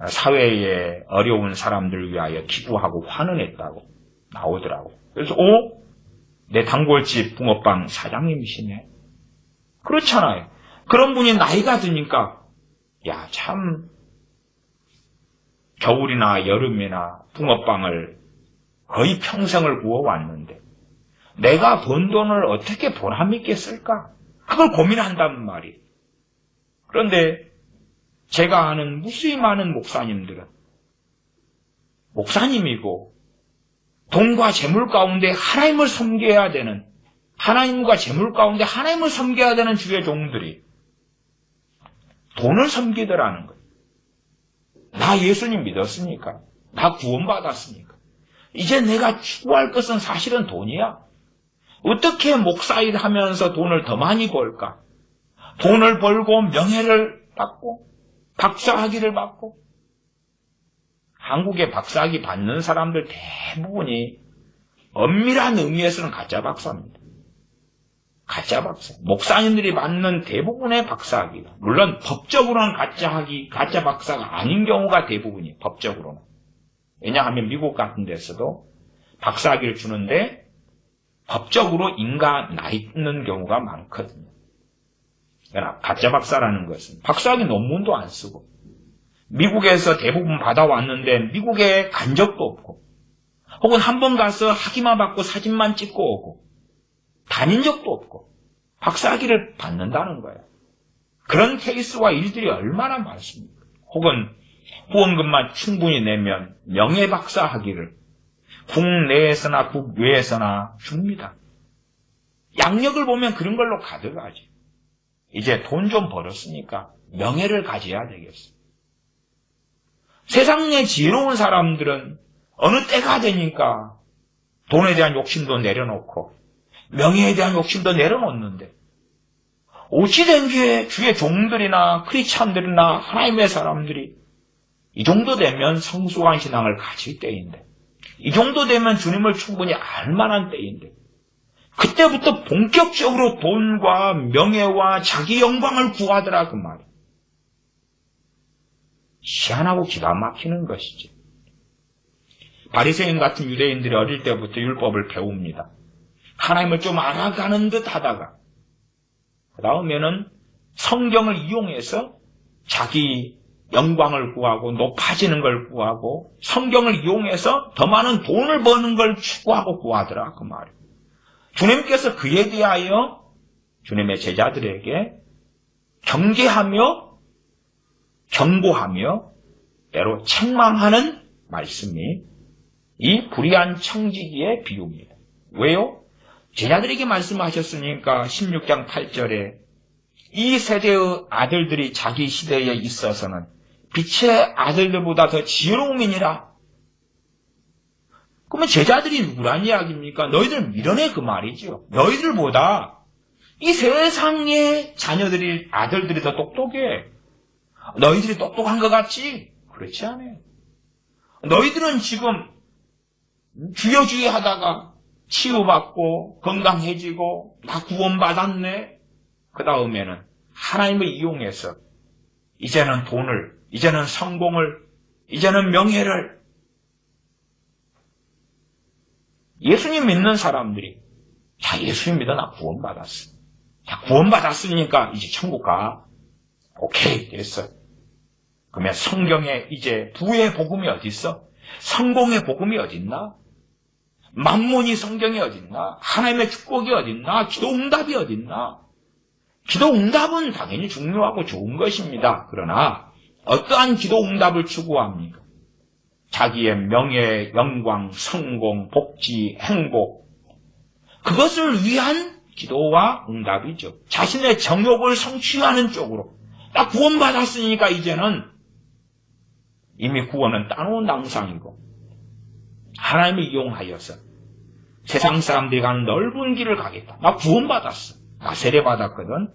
사회에 어려운 사람들 위하여 기부하고 환원했다고 나오더라고. 그래서 내 단골집 붕어빵 사장님이시네. 그렇잖아요. 그런 분이 나이가 드니까 야, 참 겨울이나 여름이나 붕어빵을 거의 평생을 구워왔는데 내가 번 돈을 어떻게 보람있게 쓸까? 그걸 고민한단 말이에요. 그런데 제가 아는 무수히 많은 목사님들은 목사님이고 돈과 재물 가운데 하나님을 섬겨야 되는, 하나님과 재물 가운데 하나님을 섬겨야 되는 주의 종들이 돈을 섬기더라는 거예요. 나 예수님 믿었으니까, 나 구원받았으니까 이제 내가 추구할 것은 사실은 돈이야. 어떻게 목사 일하면서 돈을 더 많이 벌까? 돈을 벌고 명예를 받고 박사학위를 받고. 한국의 박사학위 받는 사람들 대부분이 엄밀한 의미에서는 가짜 박사입니다. 가짜 박사. 목사님들이 받는 대부분의 박사학위가, 물론 법적으로는 가짜 박사가 아닌 경우가 대부분이에요. 법적으로는. 왜냐하면 미국 같은 데서도 박사학위를 주는데 법적으로 인가 나 있는 경우가 많거든요. 그러나 가짜 박사라는 것은 박사학위 논문도 안 쓰고 미국에서 대부분 받아왔는데 미국에 간 적도 없고 혹은 한 번 가서 학위만 받고 사진만 찍고 오고 다닌 적도 없고 박사학위를 받는다는 거예요. 그런 케이스와 일들이 얼마나 많습니까? 혹은 후원금만 충분히 내면 명예박사 학위를 국내에서나 국외에서나 줍니다. 양력을 보면 그런 걸로 가득하지. 이제 돈 좀 벌었으니까 명예를 가져야 되겠어. 세상에 지혜로운 사람들은 어느 때가 되니까 돈에 대한 욕심도 내려놓고 명예에 대한 욕심도 내려놓는데 어찌된 게 주의 종들이나 크리스찬들이나 하나님의 사람들이 이 정도 되면 성숙한 신앙을 가질 때인데, 이 정도 되면 주님을 충분히 알 만한 때인데, 그때부터 본격적으로 돈과 명예와 자기 영광을 구하더라 그 말이에요. 희한하고 기가 막히는 것이지. 바리새인 같은 유대인들이 어릴 때부터 율법을 배웁니다. 하나님을 좀 알아가는 듯 하다가 그 다음에는 성경을 이용해서 자기 영광을 구하고 높아지는 걸 구하고 성경을 이용해서 더 많은 돈을 버는 걸 추구하고 구하더라 그 말이에요. 주님께서 그에 대하여 주님의 제자들에게 경계하며 경고하며 때로 책망하는 말씀이 이 불의한 청지기의 비유입니다. 왜요? 제자들에게 말씀하셨으니까 16장 8절에 이 세대의 아들들이 자기 시대에 있어서는 빛의 아들들보다 더 지혜로움이니라. 그러면 제자들이 누구란 이야기입니까? 너희들 밀어내 그 말이죠. 너희들보다 이 세상의 자녀들이, 아들들이 더 똑똑해. 너희들이 똑똑한 것 같지? 그렇지 않아요. 너희들은 지금 주여주여 하다가 치유받고 건강해지고 다 구원받았네. 그 다음에는 하나님을 이용해서 이제는 돈을, 이제는 성공을, 이제는 명예를, 예수님 믿는 사람들이 자, 예수님 믿어 나 구원받았어. 자, 구원받았으니까 이제 천국 가. 오케이, 됐어. 그러면 성경에 이제 부의 복음이 어디 있어? 성공의 복음이 어디 있나? 만문이 성경에 어디 있나? 하나님의 축복이 어디 있나? 기도 응답이 어디 있나? 기도 응답은 당연히 중요하고 좋은 것입니다. 그러나 어떠한 기도 응답을 추구합니까? 자기의 명예, 영광, 성공, 복지, 행복, 그것을 위한 기도와 응답이죠. 자신의 정욕을 성취하는 쪽으로. 나 구원받았으니까 이제는 이미 구원은 따놓은 당상이고 하나님을 이용하여서 세상 사람들이 가는 넓은 길을 가겠다. 나 구원받았어. 나 세례받았거든.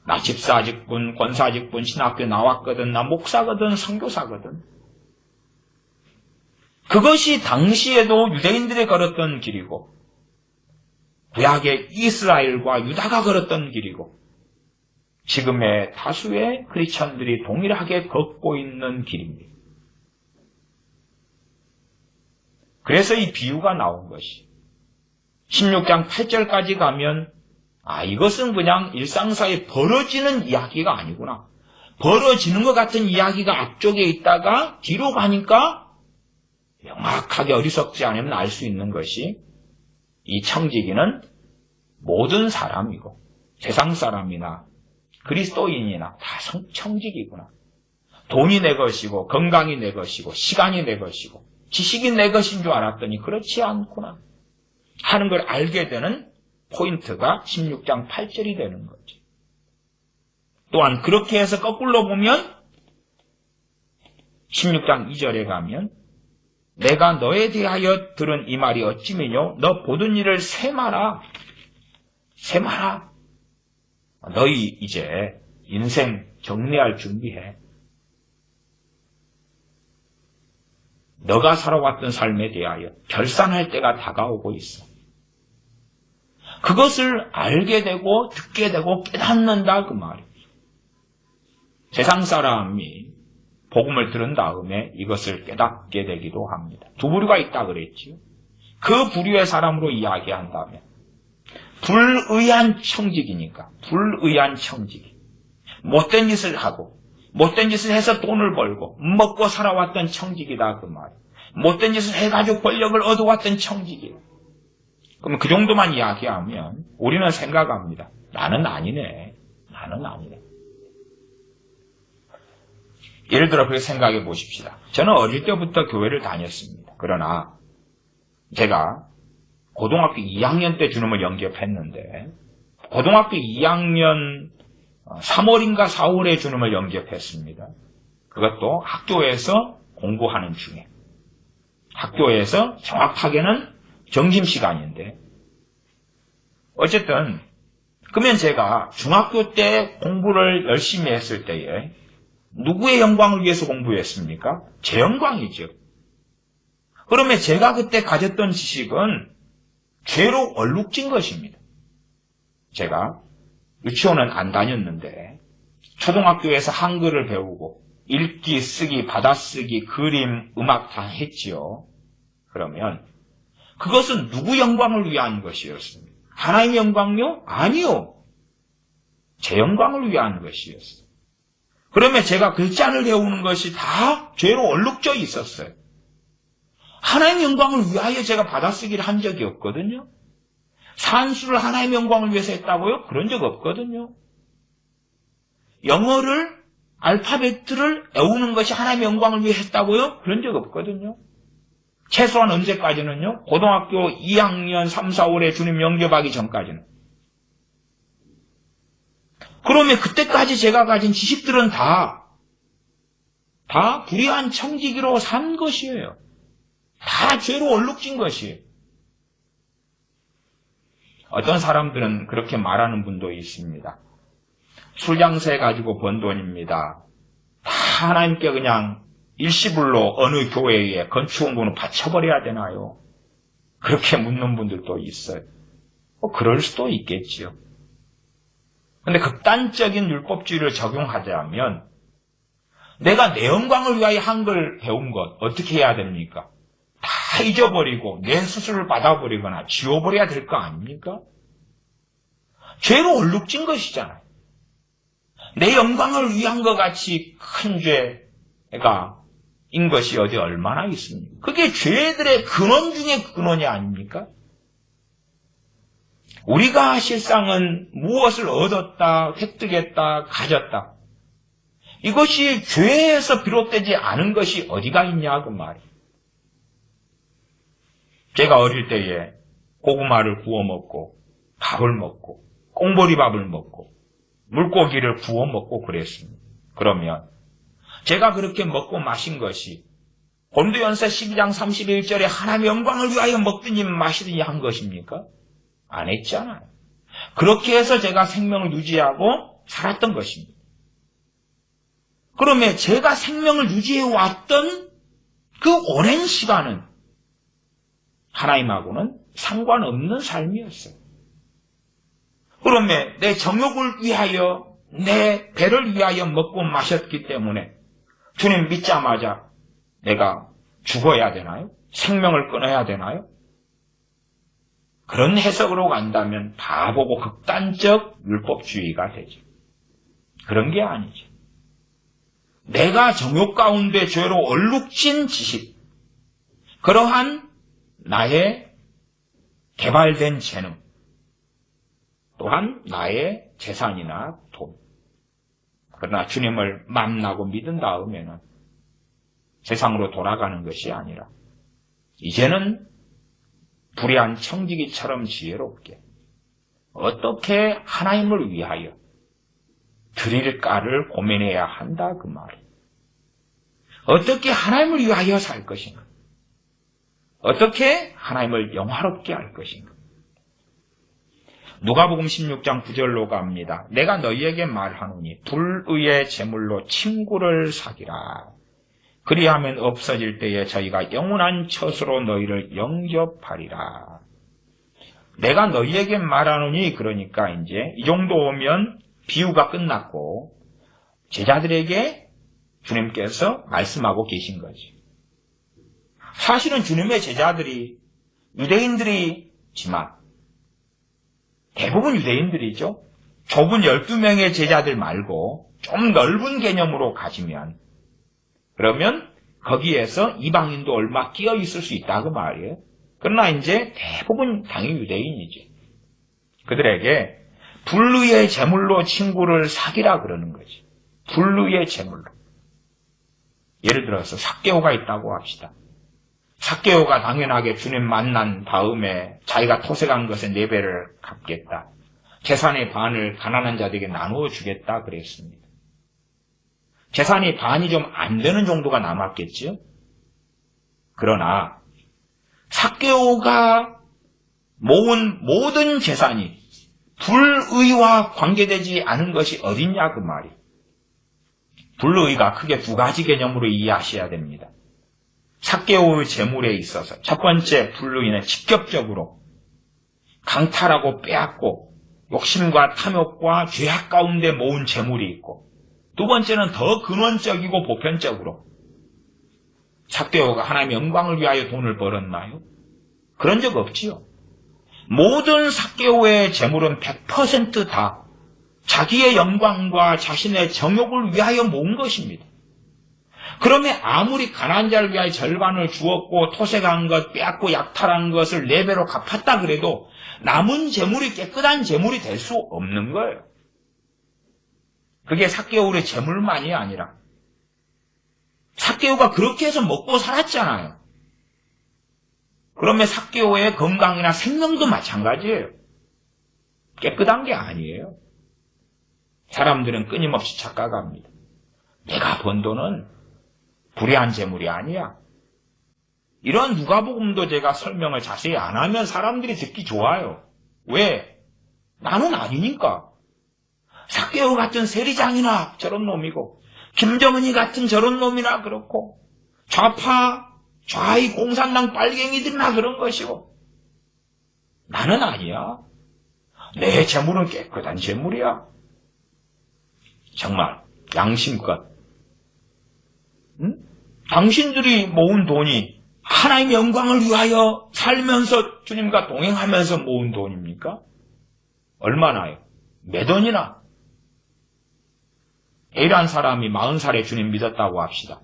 나 집사직분, 권사직분, 신학교 나왔거든. 나 목사거든, 선교사거든. 그것이 당시에도 유대인들이 걸었던 길이고 구약의 이스라엘과 유다가 걸었던 길이고 지금의 다수의 크리스천들이 동일하게 걷고 있는 길입니다. 그래서 이 비유가 나온 것이 16장 8절까지 가면 이것은 그냥 일상사에 벌어지는 이야기가 아니구나. 벌어지는 것 같은 이야기가 앞쪽에 있다가 뒤로 가니까 명확하게 어리석지 않으면 알 수 있는 것이 이 청지기는 모든 사람이고 세상 사람이나 그리스도인이나 다 청지기구나. 돈이 내 것이고 건강이 내 것이고 시간이 내 것이고 지식이 내 것인 줄 알았더니 그렇지 않구나 하는 걸 알게 되는 포인트가 16장 8절이 되는 거지. 또한 그렇게 해서 거꾸로 보면 16장 2절에 가면 내가 너에 대하여 들은 이 말이 어찌미뇨 너 보던 일을 세마라. 세마라. 너희 이제 인생 정리할 준비해. 너가 살아왔던 삶에 대하여 결산할 때가 다가오고 있어. 그것을 알게 되고 듣게 되고 깨닫는다 그 말이에요. 세상 사람이 복음을 들은 다음에 이것을 깨닫게 되기도 합니다. 두 부류가 있다 그랬지요. 그 부류의 사람으로 이야기한다면 불의한 청지기니까 불의한 청지기. 못된 짓을 하고 못된 짓을 해서 돈을 벌고 먹고 살아왔던 청지기다 그 말이에요. 못된 짓을 해가지고 권력을 얻어왔던 청지기. 그럼 그 정도만 이야기하면 우리는 생각합니다. 나는 아니네. 나는 아니네. 예를 들어 그렇게 생각해 보십시다. 저는 어릴 때부터 교회를 다녔습니다. 그러나 제가 고등학교 2학년 때 주님을 영접했는데 고등학교 2학년 3월인가 4월에 주님을 영접했습니다. 그것도 학교에서 공부하는 중에. 학교에서 정확하게는 점심시간인데 어쨌든 그러면 제가 중학교 때 공부를 열심히 했을 때에 누구의 영광을 위해서 공부했습니까? 제 영광이죠. 그러면 제가 그때 가졌던 지식은 죄로 얼룩진 것입니다. 제가 유치원은 안 다녔는데 초등학교에서 한글을 배우고 읽기, 쓰기, 받아쓰기, 그림, 음악 다 했지요. 그러면 그것은 누구 영광을 위한 것이었습니까? 하나님의 영광요? 아니요. 제 영광을 위한 것이었어요. 그러면 제가 글자를 배우는 것이 다 죄로 얼룩져 있었어요. 하나님의 영광을 위하여 제가 받아쓰기를 한 적이 없거든요. 산수를 하나님의 영광을 위해서 했다고요? 그런 적 없거든요. 영어를, 알파벳을 외우는 것이 하나님의 영광을 위해 했다고요? 그런 적 없거든요. 최소한 언제까지는요? 고등학교 2학년 3, 4월에 주님 영접하기 전까지는. 그러면 그때까지 제가 가진 지식들은 다 불의한 청지기로 산 것이에요. 다 죄로 얼룩진 것이에요. 어떤 사람들은 그렇게 말하는 분도 있습니다. 술 장사해 가지고 번 돈입니다. 다 다 하나님께 그냥 일시불로 어느 교회에 건축원금을 바쳐버려야 되나요? 그렇게 묻는 분들도 있어요. 그럴 수도 있겠지요. 근데 극단적인 율법주의를 적용하자면 내가 내 영광을 위하여 한 걸 배운 것 어떻게 해야 됩니까? 다 잊어버리고 내 수술을 받아버리거나 지워버려야 될 거 아닙니까? 죄로 얼룩진 것이잖아요. 내 영광을 위한 것 같이 큰 죄가 인 것이 어디 얼마나 있습니까? 그게 죄들의 근원 중에 근원이 아닙니까? 우리가 실상은 무엇을 얻었다, 획득했다, 가졌다. 이것이 죄에서 비롯되지 않은 것이 어디가 있냐 그 말이에요. 제가 어릴 때에 고구마를 구워 먹고 밥을 먹고 꽁보리밥을 먹고 물고기를 구워 먹고 그랬습니다. 그러면 제가 그렇게 먹고 마신 것이 고린도전서 12장 31절에 하나님의 영광을 위하여 먹더니 마시더니 한 것입니까? 안 했잖아요. 그렇게 해서 제가 생명을 유지하고 살았던 것입니다. 그러면 제가 생명을 유지해왔던 그 오랜 시간은 하나님하고는 상관없는 삶이었어요. 그러면 내 정욕을 위하여, 내 배를 위하여 먹고 마셨기 때문에 주님 믿자마자 내가 죽어야 되나요? 생명을 끊어야 되나요? 그런 해석으로 간다면 바보고 극단적 율법주의가 되죠. 그런 게 아니죠. 내가 정욕 가운데 죄로 얼룩진 지식, 그러한 나의 개발된 재능, 또한 나의 재산이나 돈. 그러나 주님을 만나고 믿은 다음에는 세상으로 돌아가는 것이 아니라 이제는 불의한 청지기처럼 지혜롭게 어떻게 하나님을 위하여 드릴까를 고민해야 한다 그 말이에요. 어떻게 하나님을 위하여 살 것인가? 어떻게 하나님을 영화롭게 할 것인가? 누가복음 16장 9절로 갑니다. 내가 너희에게 말하노니 불의의 제물로 친구를 사귀라. 그리하면 없어질 때에 저희가 영원한 처소로 너희를 영접하리라. 내가 너희에게 말하노니 그러니까 이제 이 정도 오면 비유가 끝났고 제자들에게 주님께서 말씀하고 계신 거지. 사실은 주님의 제자들이 유대인들이지만 대부분 유대인들이죠. 좁은 12명의 제자들 말고 좀 넓은 개념으로 가지면 그러면 거기에서 이방인도 얼마 끼어 있을 수 있다고 말이에요. 그러나 이제 대부분 당연히 유대인이지. 그들에게 불의의 제물로 친구를 사귀라 그러는 거지. 불의의 제물로. 예를 들어서 삭개오가 있다고 합시다. 삭개오가 당연하게 주님 만난 다음에 자기가 토색한 것의 4배를 갚겠다. 재산의 반을 가난한 자들에게 나누어 주겠다 그랬습니다. 재산이 반이 좀 안 되는 정도가 남았겠죠? 그러나 삭개오가 모은 모든 재산이 불의와 관계되지 않은 것이 어딨냐 그 말이. 불의가 크게 2가지 개념으로 이해하셔야 됩니다. 삭개오의 재물에 있어서 첫 번째 불의는 직접적으로 강탈하고 빼앗고 욕심과 탐욕과 죄악 가운데 모은 재물이 있고, 두 번째는 더 근원적이고 보편적으로 삭개오가 하나님의 영광을 위하여 돈을 벌었나요? 그런 적 없지요. 모든 삭개오의 재물은 100% 다 자기의 영광과 자신의 정욕을 위하여 모은 것입니다. 그러면 아무리 가난한 자를 위하여 절반을 주었고 토색한 것, 빼앗고 약탈한 것을 4배로 갚았다 그래도 남은 재물이 깨끗한 재물이 될 수 없는 거예요. 그게 삭개오의 재물만이 아니라 삭개오가 그렇게 해서 먹고 살았잖아요. 그러면 삭개오의 건강이나 생명도 마찬가지예요. 깨끗한 게 아니에요. 사람들은 끊임없이 착각합니다. 내가 번 돈은 불의한 재물이 아니야. 이런 누가복음도 제가 설명을 자세히 안 하면 사람들이 듣기 좋아요. 왜? 나는 아니니까. 삭개오 같은 세리장이나 저런 놈이고 김정은이 같은 저런 놈이나 그렇고 좌이 공산당 빨갱이들이나 그런 것이고 나는 아니야. 내 재물은 깨끗한 재물이야. 정말 양심껏 당신들이 모은 돈이 하나님의 영광을 위하여 살면서 주님과 동행하면서 모은 돈입니까? 얼마나요? 몇 원이나? A란 사람이 40살에 주님 믿었다고 합시다.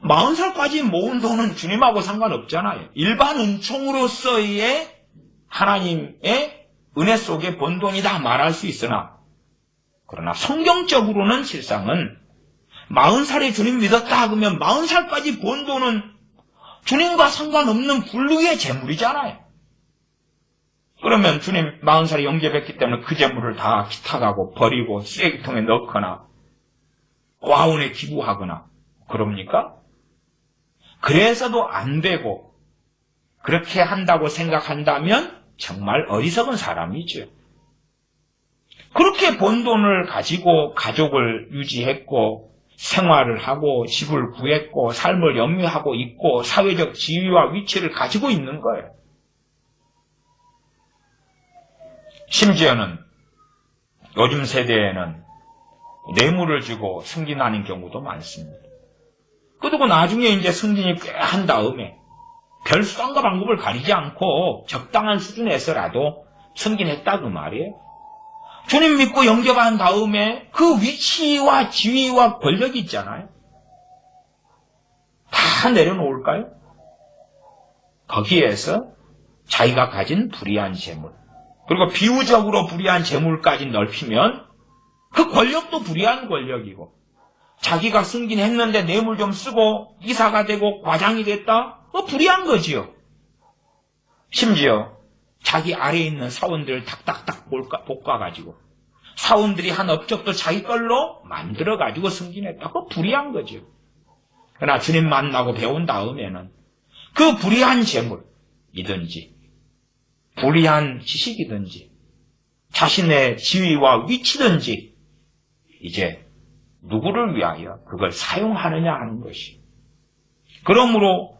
40살까지 모은 돈은 주님하고 상관없잖아요. 일반 은총으로서의 하나님의 은혜 속에 번 돈이다 말할 수 있으나 그러나 성경적으로는 실상은 40살에 주님 믿었다 그러면 40살까지 번 돈은 주님과 상관없는 불의의 재물이잖아요. 그러면 주님 40살에 영접했기 때문에 그 재물을 다 기탁하고 버리고 쓰레기통에 넣거나 과운에 기부하거나 그럽니까? 그래서도 안 되고 그렇게 한다고 생각한다면 정말 어리석은 사람이죠. 그렇게 번 돈을 가지고 가족을 유지했고 생활을 하고 집을 구했고 삶을 영위하고 있고 사회적 지위와 위치를 가지고 있는 거예요. 심지어는 요즘 세대에는 뇌물을 주고 승진하는 경우도 많습니다. 그리고 나중에 이제 승진이 꽤 한 다음에 별 수단과 방법을 가리지 않고 적당한 수준에서라도 승진했다 그 말이에요. 주님 믿고 영접한 다음에 그 위치와 지위와 권력이 있잖아요. 다 내려놓을까요? 거기에서 자기가 가진 불의한 재물 그리고 비유적으로 불의한 재물까지 넓히면 그 권력도 불의한 권력이고 자기가 승진했는데 뇌물 좀 쓰고 이사가 되고 과장이 됐다? 불의한 거지요. 심지어 자기 아래에 있는 사원들을 탁탁탁 볶아가지고 사원들이 한 업적도 자기 걸로 만들어가지고 승진했다. 그거 불의한 거죠. 그러나 주님 만나고 배운 다음에는 그 불의한 재물이든지 불의한 지식이든지 자신의 지위와 위치든지 이제 누구를 위하여 그걸 사용하느냐 하는 것이. 그러므로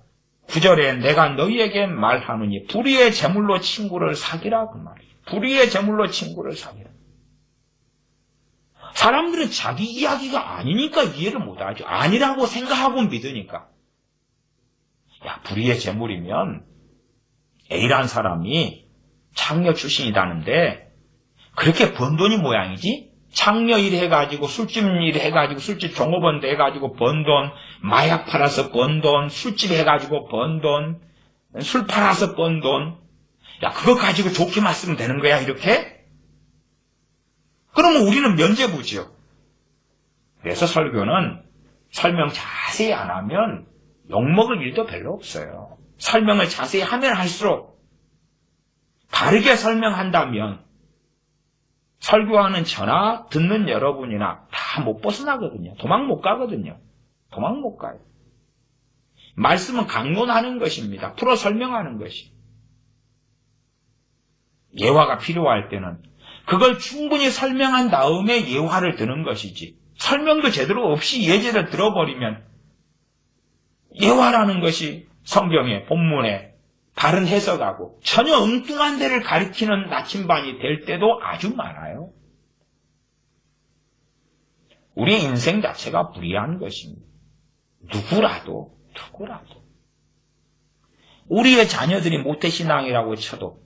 9절에 내가 너희에게 말하노니 불의의 재물로 친구를 사귀라 그 말이에요. 불의의 재물로 친구를 사귀라. 사람들은 자기 이야기가 아니니까 이해를 못하죠. 아니라고 생각하고 믿으니까. 야, 불의의 재물이면 A라는 사람이 창녀 출신이라는데 그렇게 번 돈이 모양이지? 창녀 일 해가지고 술집 일 해가지고 술집 종업원 돼가지고 번 돈, 마약 팔아서 번 돈, 술집 해가지고 번 돈, 술 팔아서 번 돈. 야, 그거 가지고 좋게만 쓰면 되는 거야 이렇게? 그러면 우리는 면죄부죠. 그래서 설교는 설명 자세히 안 하면 욕먹을 일도 별로 없어요. 설명을 자세히 하면 할수록 바르게 설명한다면 설교하는 저나 듣는 여러분이나 다 못 벗어나거든요. 도망 못 가거든요. 도망 못 가요. 말씀은 강론하는 것입니다. 풀어 설명하는 것이. 예화가 필요할 때는 그걸 충분히 설명한 다음에 예화를 드는 것이지. 설명도 제대로 없이 예제를 들어버리면 예화라는 것이 성경의 본문에 다른 해석하고 전혀 엉뚱한 데를 가리키는 나침반이 될 때도 아주 많아요. 우리 인생 자체가 불의한 것입니다. 누구라도. 우리의 자녀들이 모태신앙이라고 쳐도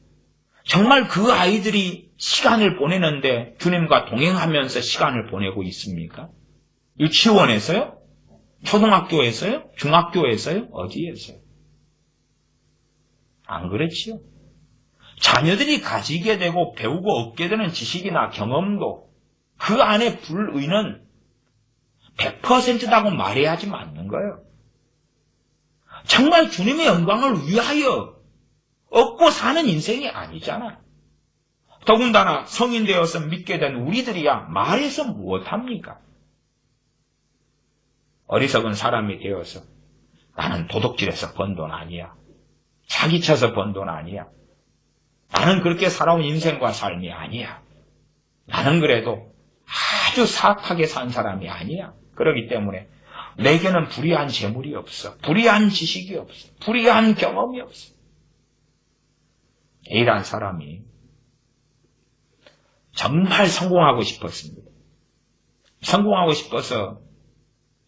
정말 그 아이들이 시간을 보내는데 주님과 동행하면서 시간을 보내고 있습니까? 유치원에서요? 초등학교에서요? 중학교에서요? 어디에서요? 안 그렇지요? 자녀들이 가지게 되고 배우고 얻게 되는 지식이나 경험도 그 안에 불의는 100%라고 말해야지 맞는 거예요. 정말 주님의 영광을 위하여 얻고 사는 인생이 아니잖아. 더군다나 성인 되어서 믿게 된 우리들이야 말해서 무엇합니까? 어리석은 사람이 되어서 나는 도둑질해서 번 돈 아니야. 사기쳐서 번 돈 아니야. 나는 그렇게 살아온 인생과 삶이 아니야. 나는 그래도 아주 사악하게 산 사람이 아니야. 그렇기 때문에 내게는 불의한 재물이 없어. 불의한 지식이 없어. 불의한 경험이 없어. A라는 사람이 정말 성공하고 싶었습니다. 성공하고 싶어서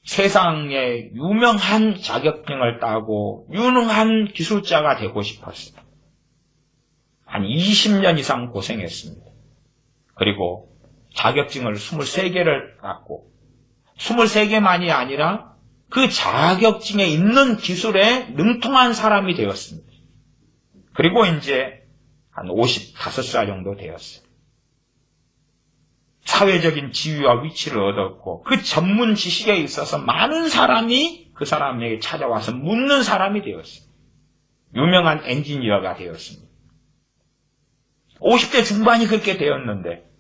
세상에 유명한 자격증을 따고 유능한 기술자가 되고 싶었어요. 한 20년 이상 고생했습니다. 그리고 자격증을 23개를 땄고 23개만이 아니라 그 자격증에 있는 기술에 능통한 사람이 되었습니다. 그리고 이제 한 55살 정도 되었어요. 사회적인 지위와 위치를 얻었고 그 전문 지식에 있어서 많은 사람이 그 사람에게 찾아와서 묻는 사람이 되었어요. 유명한 엔지니어가 되었습니다. 50대 중반이 그렇게 되었는데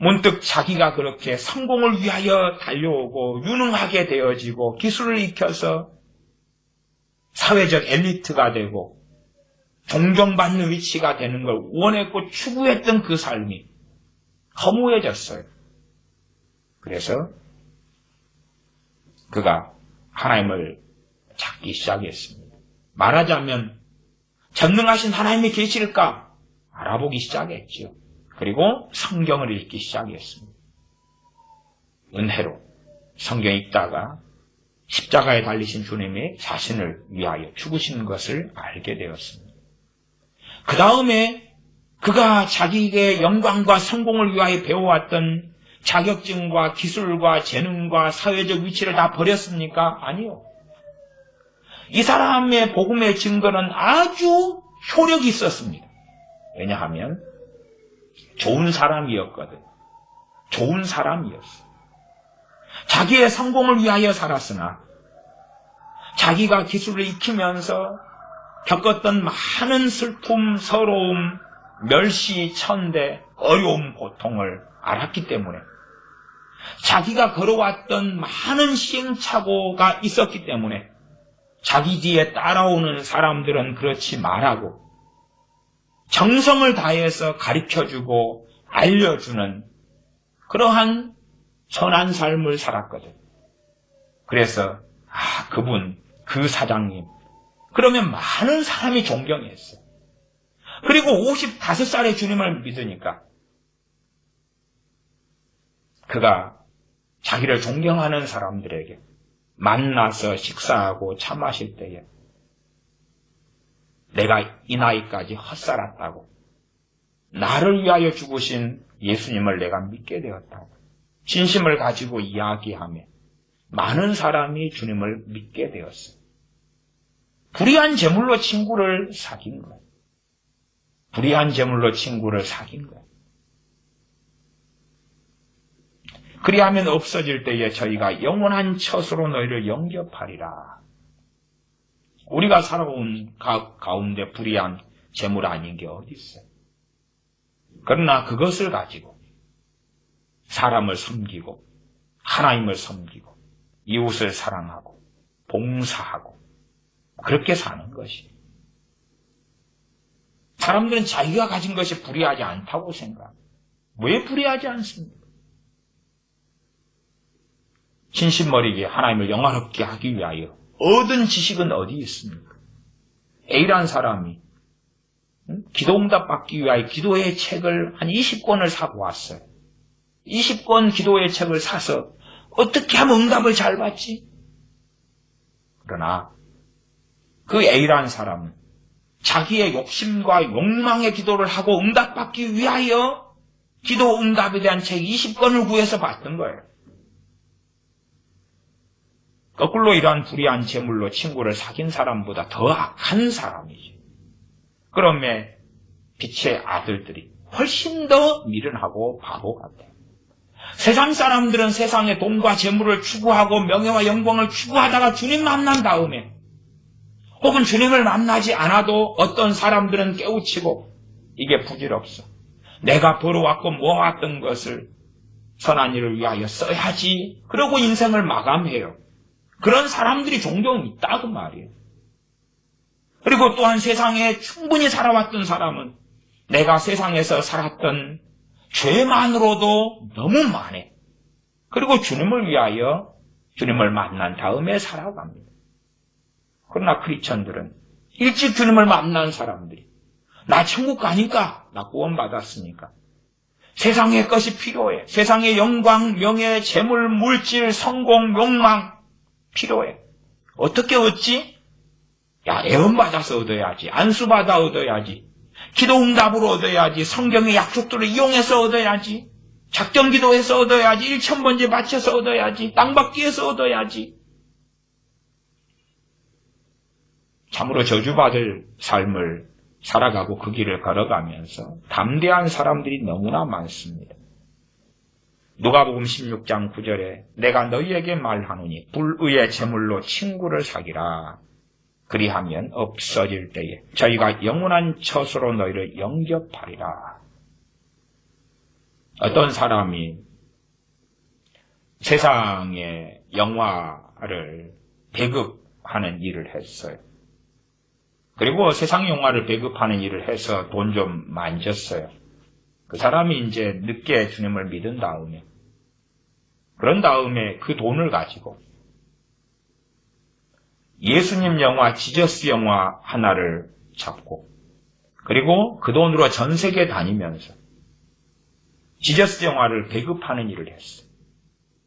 문득 자기가 그렇게 성공을 위하여 달려오고 유능하게 되어지고 기술을 익혀서 사회적 엘리트가 되고 존경받는 위치가 되는 걸 원했고 추구했던 그 삶이 허무해졌어요. 그래서 그가 하나님을 찾기 시작했습니다. 말하자면 전능하신 하나님이 계실까 알아보기 시작했죠. 그리고 성경을 읽기 시작했습니다. 은혜로 성경 읽다가 십자가에 달리신 주님이 자신을 위하여 죽으신 것을 알게 되었습니다. 그 다음에 그가 자기의 영광과 성공을 위하여 배워왔던 자격증과 기술과 재능과 사회적 위치를 다 버렸습니까? 아니요. 이 사람의 복음의 증거는 아주 효력이 있었습니다. 왜냐하면 좋은 사람이었거든. 좋은 사람이었어. 자기의 성공을 위하여 살았으나 자기가 기술을 익히면서 겪었던 많은 슬픔, 서러움, 멸시, 천대, 어려움, 고통을 알았기 때문에 자기가 걸어왔던 많은 시행착오가 있었기 때문에 자기 뒤에 따라오는 사람들은 그렇지 말라고 정성을 다해서 가르쳐주고 알려주는 그러한 선한 삶을 살았거든. 그래서 그분, 그 사장님 그러면 많은 사람이 존경했어. 그리고 55살의 주님을 믿으니까 그가 자기를 존경하는 사람들에게 만나서 식사하고 차 마실 때에 내가 이 나이까지 헛살았다고 나를 위하여 죽으신 예수님을 내가 믿게 되었다고 진심을 가지고 이야기하며 많은 사람이 주님을 믿게 되었어요. 불의한 제물로 친구를 사귄 거예요. 불의한 제물로 친구를 사귄 거예요. 그리하면 없어질 때에 저희가 영원한 처소로 너희를 영접하리라. 우리가 살아온 가운데 불의한 재물 아닌 게 어디 있어요? 그러나 그것을 가지고 사람을 섬기고 하나님을 섬기고 이웃을 사랑하고 봉사하고 그렇게 사는 것이 사람들은 자기가 가진 것이 불의하지 않다고 생각합니다. 왜 불의하지 않습니까? 진심머리게 하나님을 영화롭게 하기 위하여 얻은 지식은 어디 있습니까? A라는 사람이 기도응답 받기 위하여 기도의 책을 한 20권을 사고 왔어요. 20권 기도의 책을 사서 어떻게 하면 응답을 잘 받지? 그러나 그 A라는 사람은 자기의 욕심과 욕망의 기도를 하고 응답받기 위하여 기도 응답에 대한 책 20권을 구해서 받던 거예요. 거꾸로 이러한 불의한 재물로 친구를 사귄 사람보다 더 악한 사람이지. 그러면 빛의 아들들이 훨씬 더 미련하고 바보 같아요. 세상 사람들은 세상의 돈과 재물을 추구하고 명예와 영광을 추구하다가 주님 만난 다음에 혹은 주님을 만나지 않아도 어떤 사람들은 깨우치고 이게 부질없어. 내가 벌어왔고 모아왔던 것을 선한 일을 위하여 써야지. 그러고 인생을 마감해요. 그런 사람들이 종종 있다고 말이에요. 그리고 또한 세상에 충분히 살아왔던 사람은 내가 세상에서 살았던 죄만으로도 너무 많아. 그리고 주님을 위하여 주님을 만난 다음에 살아갑니다. 그러나 크리스천들은 일찍 주님을 만난 사람들이 나 천국 가니까, 나 구원받았으니까 세상의 것이 필요해. 세상의 영광, 명예, 재물, 물질, 성공, 욕망 필요해. 어떻게 얻지? 야, 애원받아서 얻어야지. 안수받아 얻어야지. 기도 응답으로 얻어야지. 성경의 약속들을 이용해서 얻어야지. 작정기도해서 얻어야지. 1000번째 바쳐서 얻어야지. 땅받기에서 얻어야지. 참으로 저주받을 삶을 살아가고 그 길을 걸어가면서 담대한 사람들이 너무나 많습니다. 누가복음 16장 9절에 내가 너희에게 말하노니 불의의 제물로 친구를 사기라. 그리하면 없어질 때에 저희가 영원한 처소로 너희를 영접하리라. 어떤 사람이 세상의 영화를 배급하는 일을 했어요. 그리고 세상 영화를 배급하는 일을 해서 돈 좀 만졌어요. 그 사람이 이제 늦게 주님을 믿은 다음에, 그런 다음에 그 돈을 가지고 예수님 영화, 지저스 영화 하나를 잡고, 그리고 그 돈으로 전 세계 다니면서 지저스 영화를 배급하는 일을 했어요.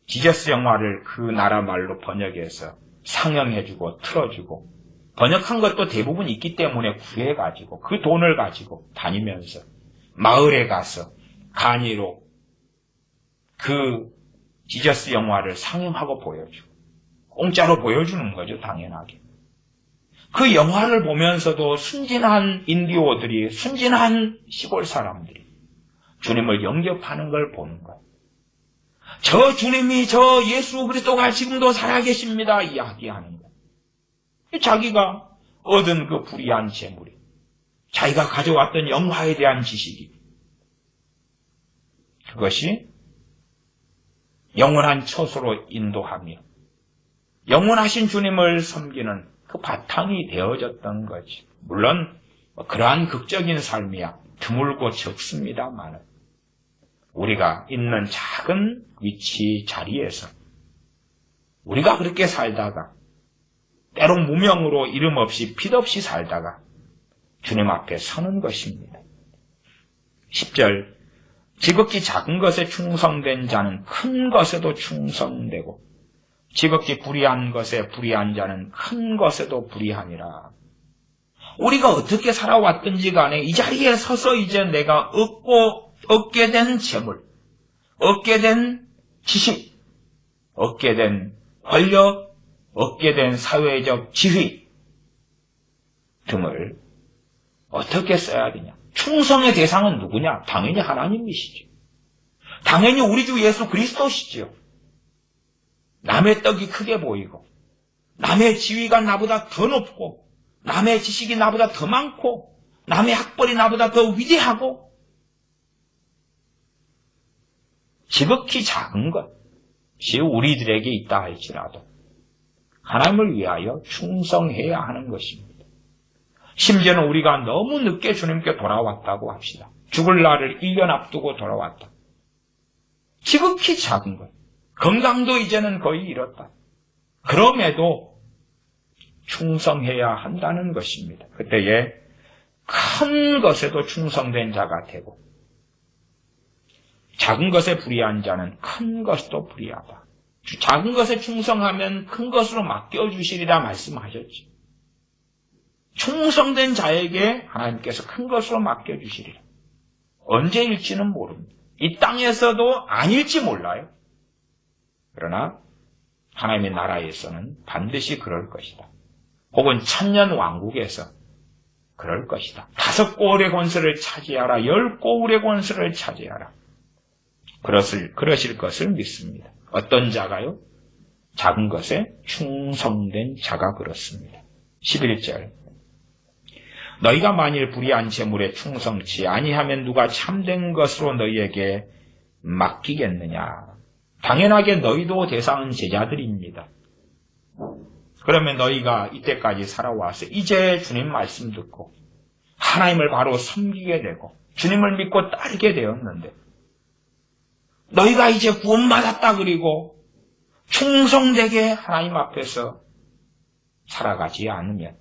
지저스 영화를 그 나라 말로 번역해서 상영해주고 틀어주고, 번역한 것도 대부분 있기 때문에 구해가지고 그 돈을 가지고 다니면서 마을에 가서 간이로 그 지저스 영화를 상영하고 보여주고, 공짜로 보여주는 거죠, 당연하게. 그 영화를 보면서도 순진한 인디오들이, 순진한 시골 사람들이 주님을 영접하는 걸 보는 거예요. 저 주님이, 저 예수 그리스도가 지금도 살아계십니다 이야기하는 거예요. 자기가 얻은 그 불의한 재물이, 자기가 가져왔던 영화에 대한 지식이, 그것이 영원한 처소로 인도하며 영원하신 주님을 섬기는 그 바탕이 되어졌던 거지. 물론 그러한 극적인 삶이야 드물고 적습니다만, 우리가 있는 작은 위치 자리에서 우리가 그렇게 살다가, 때론 무명으로 이름 없이 빛 없이 살다가 주님 앞에 서는 것입니다. 10절, 지극히 작은 것에 충성된 자는 큰 것에도 충성되고 지극히 불의한 것에 불의한 자는 큰 것에도 불의하니라. 우리가 어떻게 살아왔든지 간에 이 자리에 서서 이제 내가 얻게 된 재물, 얻게 된 지식, 얻게 된 권력, 얻게 된 사회적 지위 등을 어떻게 써야 되냐? 충성의 대상은 누구냐? 당연히 하나님이시죠. 당연히 우리 주 예수 그리스도시죠. 남의 떡이 크게 보이고, 남의 지위가 나보다 더 높고, 남의 지식이 나보다 더 많고, 남의 학벌이 나보다 더 위대하고, 지극히 작은 것이 우리들에게 있다 할지라도 하나님을 위하여 충성해야 하는 것입니다. 심지어는 우리가 너무 늦게 주님께 돌아왔다고 합시다. 죽을 날을 1년 앞두고 돌아왔다. 지극히 작은 것. 건강도 이제는 거의 잃었다. 그럼에도 충성해야 한다는 것입니다. 그때에 큰 것에도 충성된 자가 되고, 작은 것에 불의한 자는 큰 것도 불의하다. 작은 것에 충성하면 큰 것으로 맡겨주시리라 말씀하셨지. 충성된 자에게 하나님께서 큰 것으로 맡겨주시리라. 언제일지는 모릅니다. 이 땅에서도 아닐지 몰라요. 그러나 하나님의 나라에서는 반드시 그럴 것이다. 혹은 천년 왕국에서 그럴 것이다. 5꼬울의 권세를 차지하라. 10꼬울의 권세를 차지하라. 그러실 것을 믿습니다. 어떤 자가요? 작은 것에 충성된 자가 그렇습니다. 11절, 너희가 만일 불의한 재물에 충성치 아니하면 누가 참된 것으로 너희에게 맡기겠느냐. 당연하게 너희도 대상은 제자들입니다. 그러면 너희가 이때까지 살아와서 이제 주님 말씀 듣고 하나님을 바로 섬기게 되고 주님을 믿고 따르게 되었는데, 너희가 이제 구원받았다 그리고 충성되게 하나님 앞에서 살아가지 않으면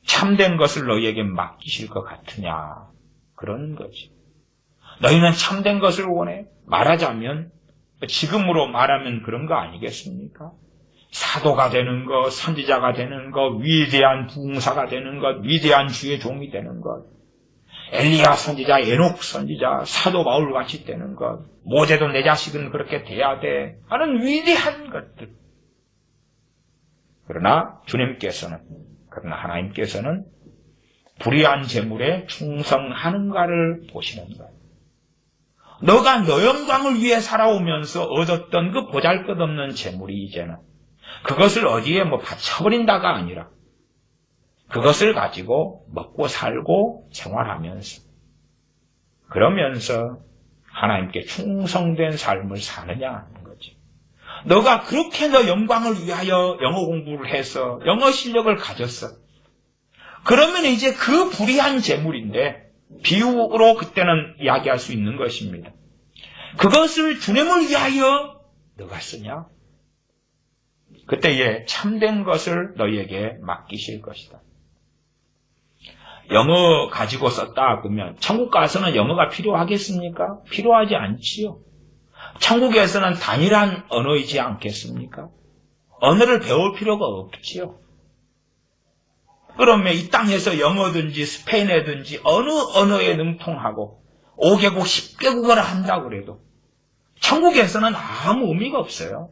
참된 것을 너희에게 맡기실 것 같으냐, 그런 거지. 너희는 참된 것을 원해? 말하자면 지금으로 말하면 그런 거 아니겠습니까? 사도가 되는 것, 선지자가 되는 것, 위대한 부흥사가 되는 것, 위대한 주의 종이 되는 것, 엘리야 선지자, 에녹 선지자, 사도 바울 같이 되는 것, 모세도 내 자식은 그렇게 돼야 돼 하는 위대한 것들. 그러나 하나님께서는 불의한 재물에 충성하는가를 보시는 거예요. 너가 너 영광을 위해 살아오면서 얻었던 그 보잘것없는 재물이 이제는 그것을 어디에 바쳐버린다가 아니라 그것을 가지고 먹고 살고 생활하면서 그러면서 하나님께 충성된 삶을 사느냐 하는 거지. 너가 그렇게 너 영광을 위하여 영어 공부를 해서 영어 실력을 가졌어. 그러면 이제 그 불의한 재물인데 비유로 그때는 이야기할 수 있는 것입니다. 그것을 주님을 위하여 너가 쓰냐? 그때에 참된 것을 너희에게 맡기실 것이다. 영어 가지고 썼다 그러면 천국 가서는 영어가 필요하겠습니까? 필요하지 않지요. 천국에서는 단일한 언어이지 않겠습니까? 언어를 배울 필요가 없지요. 그러면 이 땅에서 영어든지 스페인어든지 어느 언어에 능통하고 5개국, 10개국어를 한다고 그래도 천국에서는 아무 의미가 없어요.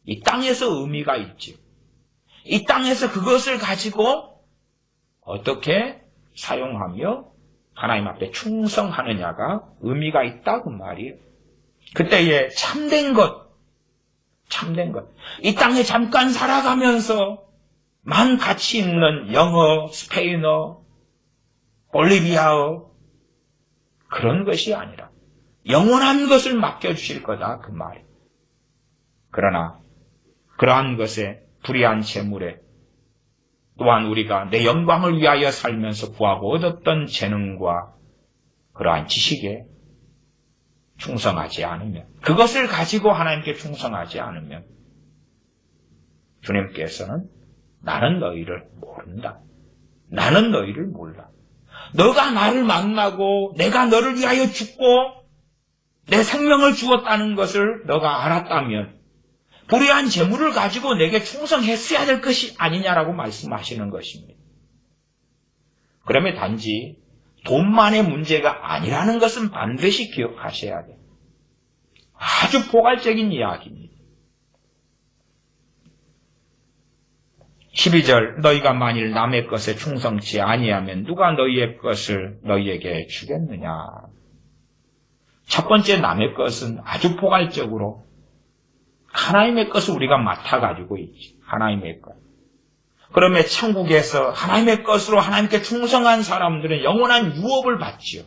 이 땅에서 의미가 있지. 이 땅에서 그것을 가지고 어떻게 사용하며 하나님 앞에 충성하느냐가 의미가 있다고 말이에요. 그때에 참된 것. 이 땅에 잠깐 살아가면서 만 가치 있는 영어, 스페인어, 볼리비아어 그런 것이 아니라 영원한 것을 맡겨주실 거다 그 말이에요. 그러나 그러한 것에 불의한 재물에 또한 우리가 내 영광을 위하여 살면서 구하고 얻었던 재능과 그러한 지식에 충성하지 않으면 그것을 가지고 하나님께 충성하지 않으면 주님께서는 나는 너희를 모른다. 나는 너희를 몰라. 너가 나를 만나고 내가 너를 위하여 죽고 내 생명을 주었다는 것을 너가 알았다면 불의한 재물을 가지고 내게 충성했어야 될 것이 아니냐라고 말씀하시는 것입니다. 그러면 단지 돈만의 문제가 아니라는 것은 반드시 기억하셔야 돼요. 아주 포괄적인 이야기입니다. 12절 너희가 만일 남의 것에 충성치 아니하면 누가 너희의 것을 너희에게 주겠느냐. 첫 번째 남의 것은 아주 포괄적으로 하나님의 것을 우리가 맡아가지고 있지. 하나님의 것. 그러면 천국에서 하나님의 것으로 하나님께 충성한 사람들은 영원한 유업을 받지요.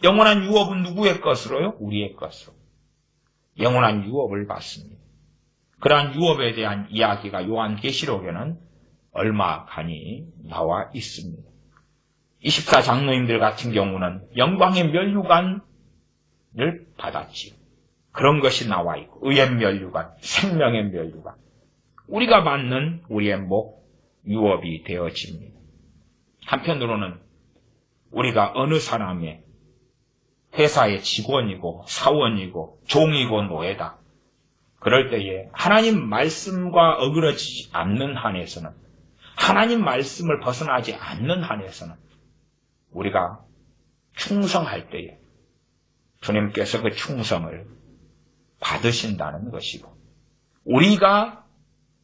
영원한 유업은 누구의 것으로요? 우리의 것으로. 영원한 유업을 받습니다. 그러한 유업에 대한 이야기가 요한계시록에는 얼마간이 나와 있습니다. 24장로님들 같은 경우는 영광의 면류관을 받았지요. 그런 것이 나와 있고 의의 면류관, 생명의 면류관. 우리가 받는 우리의 목, 유업이 되어집니다. 한편으로는 우리가 어느 사람의 회사의 직원이고 사원이고 종이고 노예다. 그럴 때에 하나님 말씀과 어그러지지 않는 한에서는 하나님 말씀을 벗어나지 않는 한에서는 우리가 충성할 때에 주님께서 그 충성을 받으신다는 것이고 우리가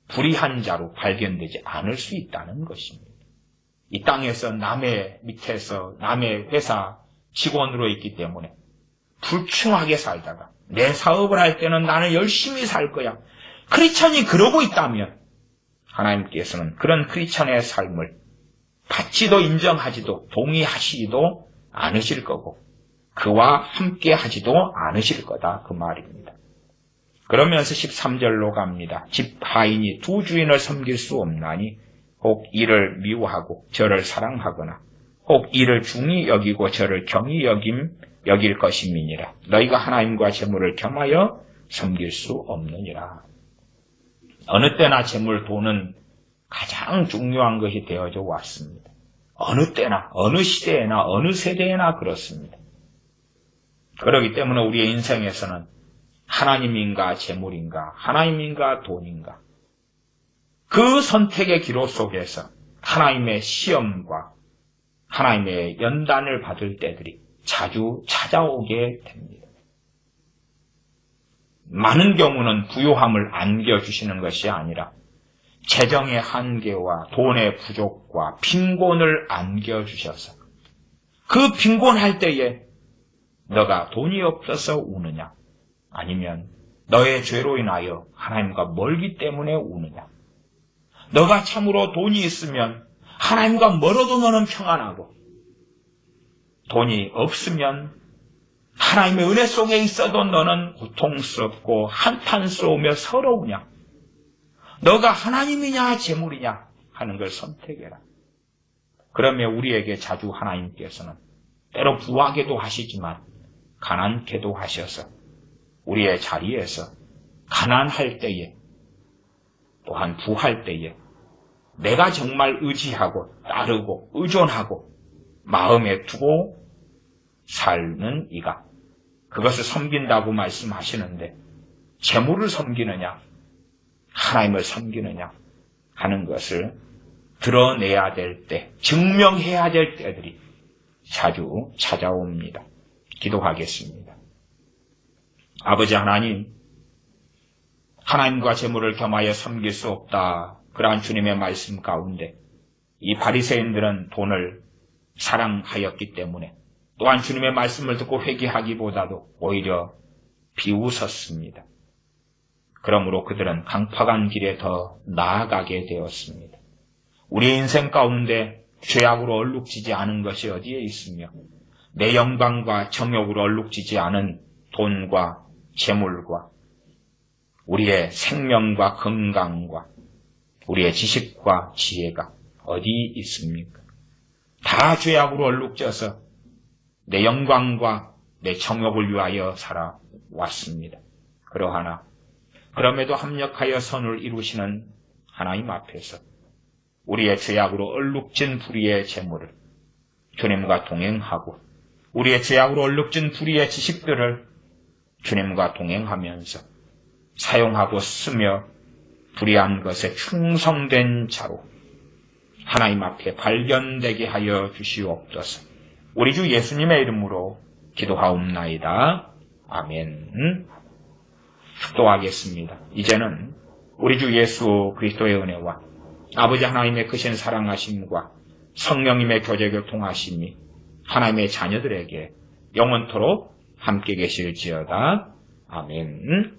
불의한 자로 발견되지 않을 수 있다는 것입니다. 이 땅에서 남의 밑에서 남의 회사 직원으로 있기 때문에 불충하게 살다가 내 사업을 할 때는 나는 열심히 살 거야. 크리스천이 그러고 있다면 하나님께서는 그런 크리스천의 삶을 받지도 인정하지도 동의하시지도 않으실 거고 그와 함께 하지도 않으실 거다 그 말입니다. 그러면서 13절로 갑니다. 집 하인이 두 주인을 섬길 수 없나니 혹 이를 미워하고 저를 사랑하거나 혹 이를 중히 여기고 저를 경히 여김 여길 것임이니라. 너희가 하나님과 재물을 겸하여 섬길 수 없느니라. 어느 때나 재물, 돈은 가장 중요한 것이 되어져 왔습니다. 어느 때나, 어느 시대에나, 어느 세대에나 그렇습니다. 그렇기 때문에 우리의 인생에서는 하나님인가 재물인가, 하나님인가 돈인가, 그 선택의 기로 속에서 하나님의 시험과 하나님의 연단을 받을 때들이 자주 찾아오게 됩니다. 많은 경우는 부요함을 안겨주시는 것이 아니라 재정의 한계와 돈의 부족과 빈곤을 안겨주셔서 그 빈곤할 때에 너가 돈이 없어서 우느냐, 아니면 너의 죄로 인하여 하나님과 멀기 때문에 우느냐, 너가 참으로 돈이 있으면 하나님과 멀어도 너는 평안하고 돈이 없으면 하나님의 은혜 속에 있어도 너는 고통스럽고 한탄스러우며 서러우냐, 너가 하나님이냐 재물이냐 하는 걸 선택해라. 그러면 우리에게 자주 하나님께서는 때로 부하게도 하시지만 가난케도 하셔서 우리의 자리에서 가난할 때에 또한 부할 때에 내가 정말 의지하고 따르고 의존하고 마음에 두고 사는 이가 그것을 섬긴다고 말씀하시는데 재물을 섬기느냐 하나님을 섬기느냐 하는 것을 드러내야 될 때, 증명해야 될 때들이 자주 찾아옵니다. 기도하겠습니다. 아버지 하나님, 하나님과 재물을 겸하여 섬길 수 없다. 그러한 주님의 말씀 가운데 이 바리새인들은 돈을 사랑하였기 때문에 또한 주님의 말씀을 듣고 회개하기보다도 오히려 비웃었습니다. 그러므로 그들은 강팍한 길에 더 나아가게 되었습니다. 우리 인생 가운데 죄악으로 얼룩지지 않은 것이 어디에 있으며 내 영광과 정욕으로 얼룩지지 않은 돈과 재물과 우리의 생명과 건강과 우리의 지식과 지혜가 어디 있습니까? 다 죄악으로 얼룩져서 내 영광과 내 정욕을 위하여 살아왔습니다. 그러하나 그럼에도 합력하여 선을 이루시는 하나님 앞에서 우리의 죄악으로 얼룩진 불의의 재물을 주님과 동행하고 우리의 죄악으로 얼룩진 불의의 지식들을 주님과 동행하면서 사용하고 쓰며 불의한 것에 충성된 자로 하나님 앞에 발견되게 하여 주시옵소서. 우리 주 예수님의 이름으로 기도하옵나이다. 아멘. 축도하겠습니다. 이제는 우리 주 예수 그리스도의 은혜와 아버지 하나님의 크신 사랑하심과 성령님의 교제 교통하심이 하나님의 자녀들에게 영원토록 함께 계실지어다. 아멘.